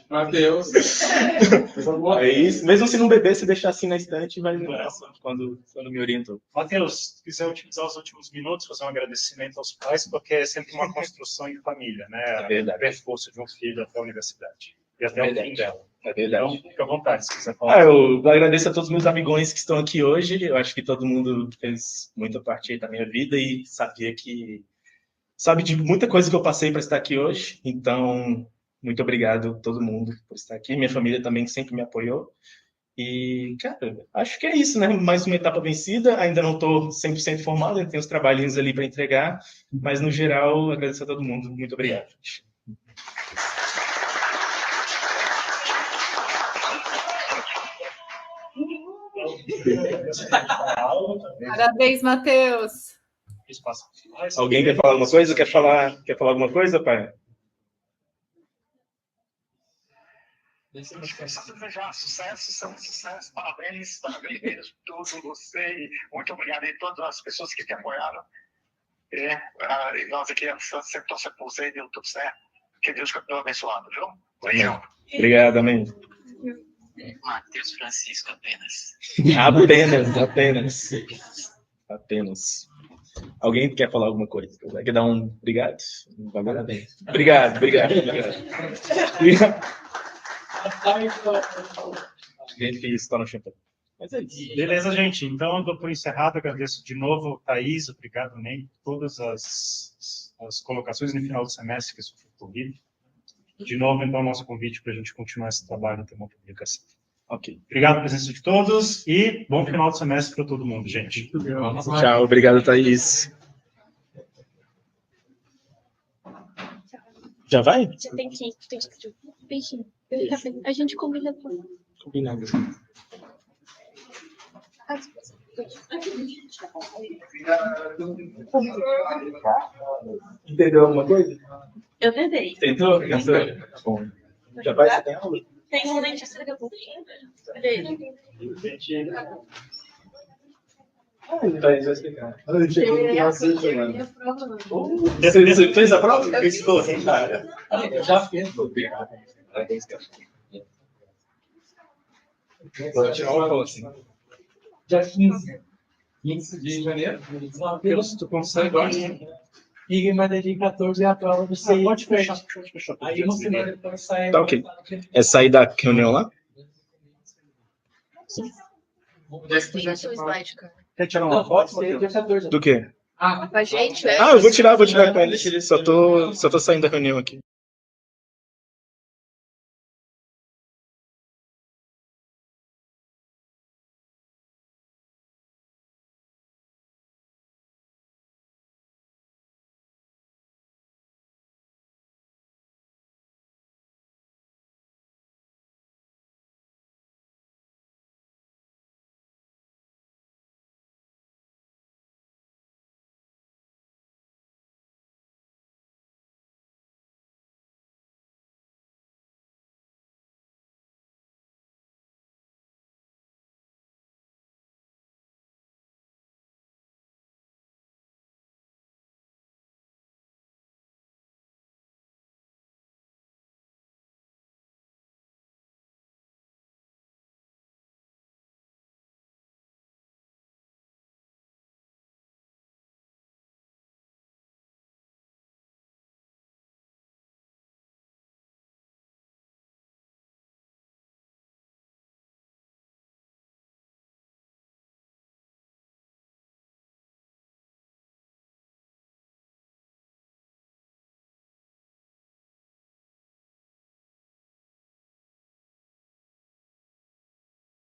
Matheus.
É isso. Mesmo se não beber, se deixar assim na estante, vai lembrar quando me orientou.
Matheus, se quiser utilizar os últimos minutos, fazer um agradecimento aos pais, porque é sempre uma construção em família, né?
É verdade.
O percurso de um filho até a universidade. E até o fim dela.
É verdade.
Então, fica à vontade, se quiser falar.
Eu agradeço a todos os meus amigões que estão aqui hoje. Eu acho que todo mundo fez muita parte da minha vida e sabe de muita coisa que eu passei para estar aqui hoje. Então, muito obrigado a todo mundo por estar aqui. Minha família também sempre me apoiou. E, cara, acho que é isso, né? Mais uma etapa vencida. Ainda não estou 100% formado, ainda tenho os trabalhinhos ali para entregar. Mas, no geral, agradeço a todo mundo. Muito obrigado.
Parabéns, Matheus.
Alguém quer falar alguma coisa? Quer falar alguma coisa, pai?
Desejar sucesso, parabéns mesmo, tudo, você, muito obrigado a todas as pessoas que te apoiaram. E nós aqui sempre torcemos por você e deu tudo certo. Que Deus continue abençoando, viu? Beijão.
Obrigado, amém.
Matheus Francisco apenas.
Apenas. Alguém quer falar alguma coisa? Quer dar um obrigado? Parabéns. Obrigado. Gente, está no chão. Mas é isso.
Beleza, gente. Então, eu dou por encerrado. Agradeço de novo, Thaís. Obrigado, Ney, por todas as colocações no final do semestre, que isso foi corrido. De novo, então, nosso convite para a gente continuar esse trabalho no tema publicação.
Ok.
Obrigado pela presença de todos e bom final de semestre para todo mundo, gente.
Tchau, obrigado, Thaís. Já vai?
Já tem que ir. Beijinho. A gente combina tudo.
Combinado. Entendeu alguma coisa?
Eu tentei.
Tentou? Bom. Já vai? Você tem aula?
Tem um dentista daqui a pouco.
Thaís vai explicar.
Eu
Você fez a prova? Eu estou, cara. Eu já fiz. Vou tirar uma foto assim.
Dia 15 de janeiro. Matheus, tu consegue hoje? E vai ter dia 14 a prova do CI. Pode fechar. Aí uma semana depois sai.
Tá ok. É sair da reunião lá?
Tem o seu slide, cara.
Quer tirar uma foto?
Dia 14.
Do quê?
A gente,
Ah, eu vou tirar com eles. Só tô saindo da reunião aqui.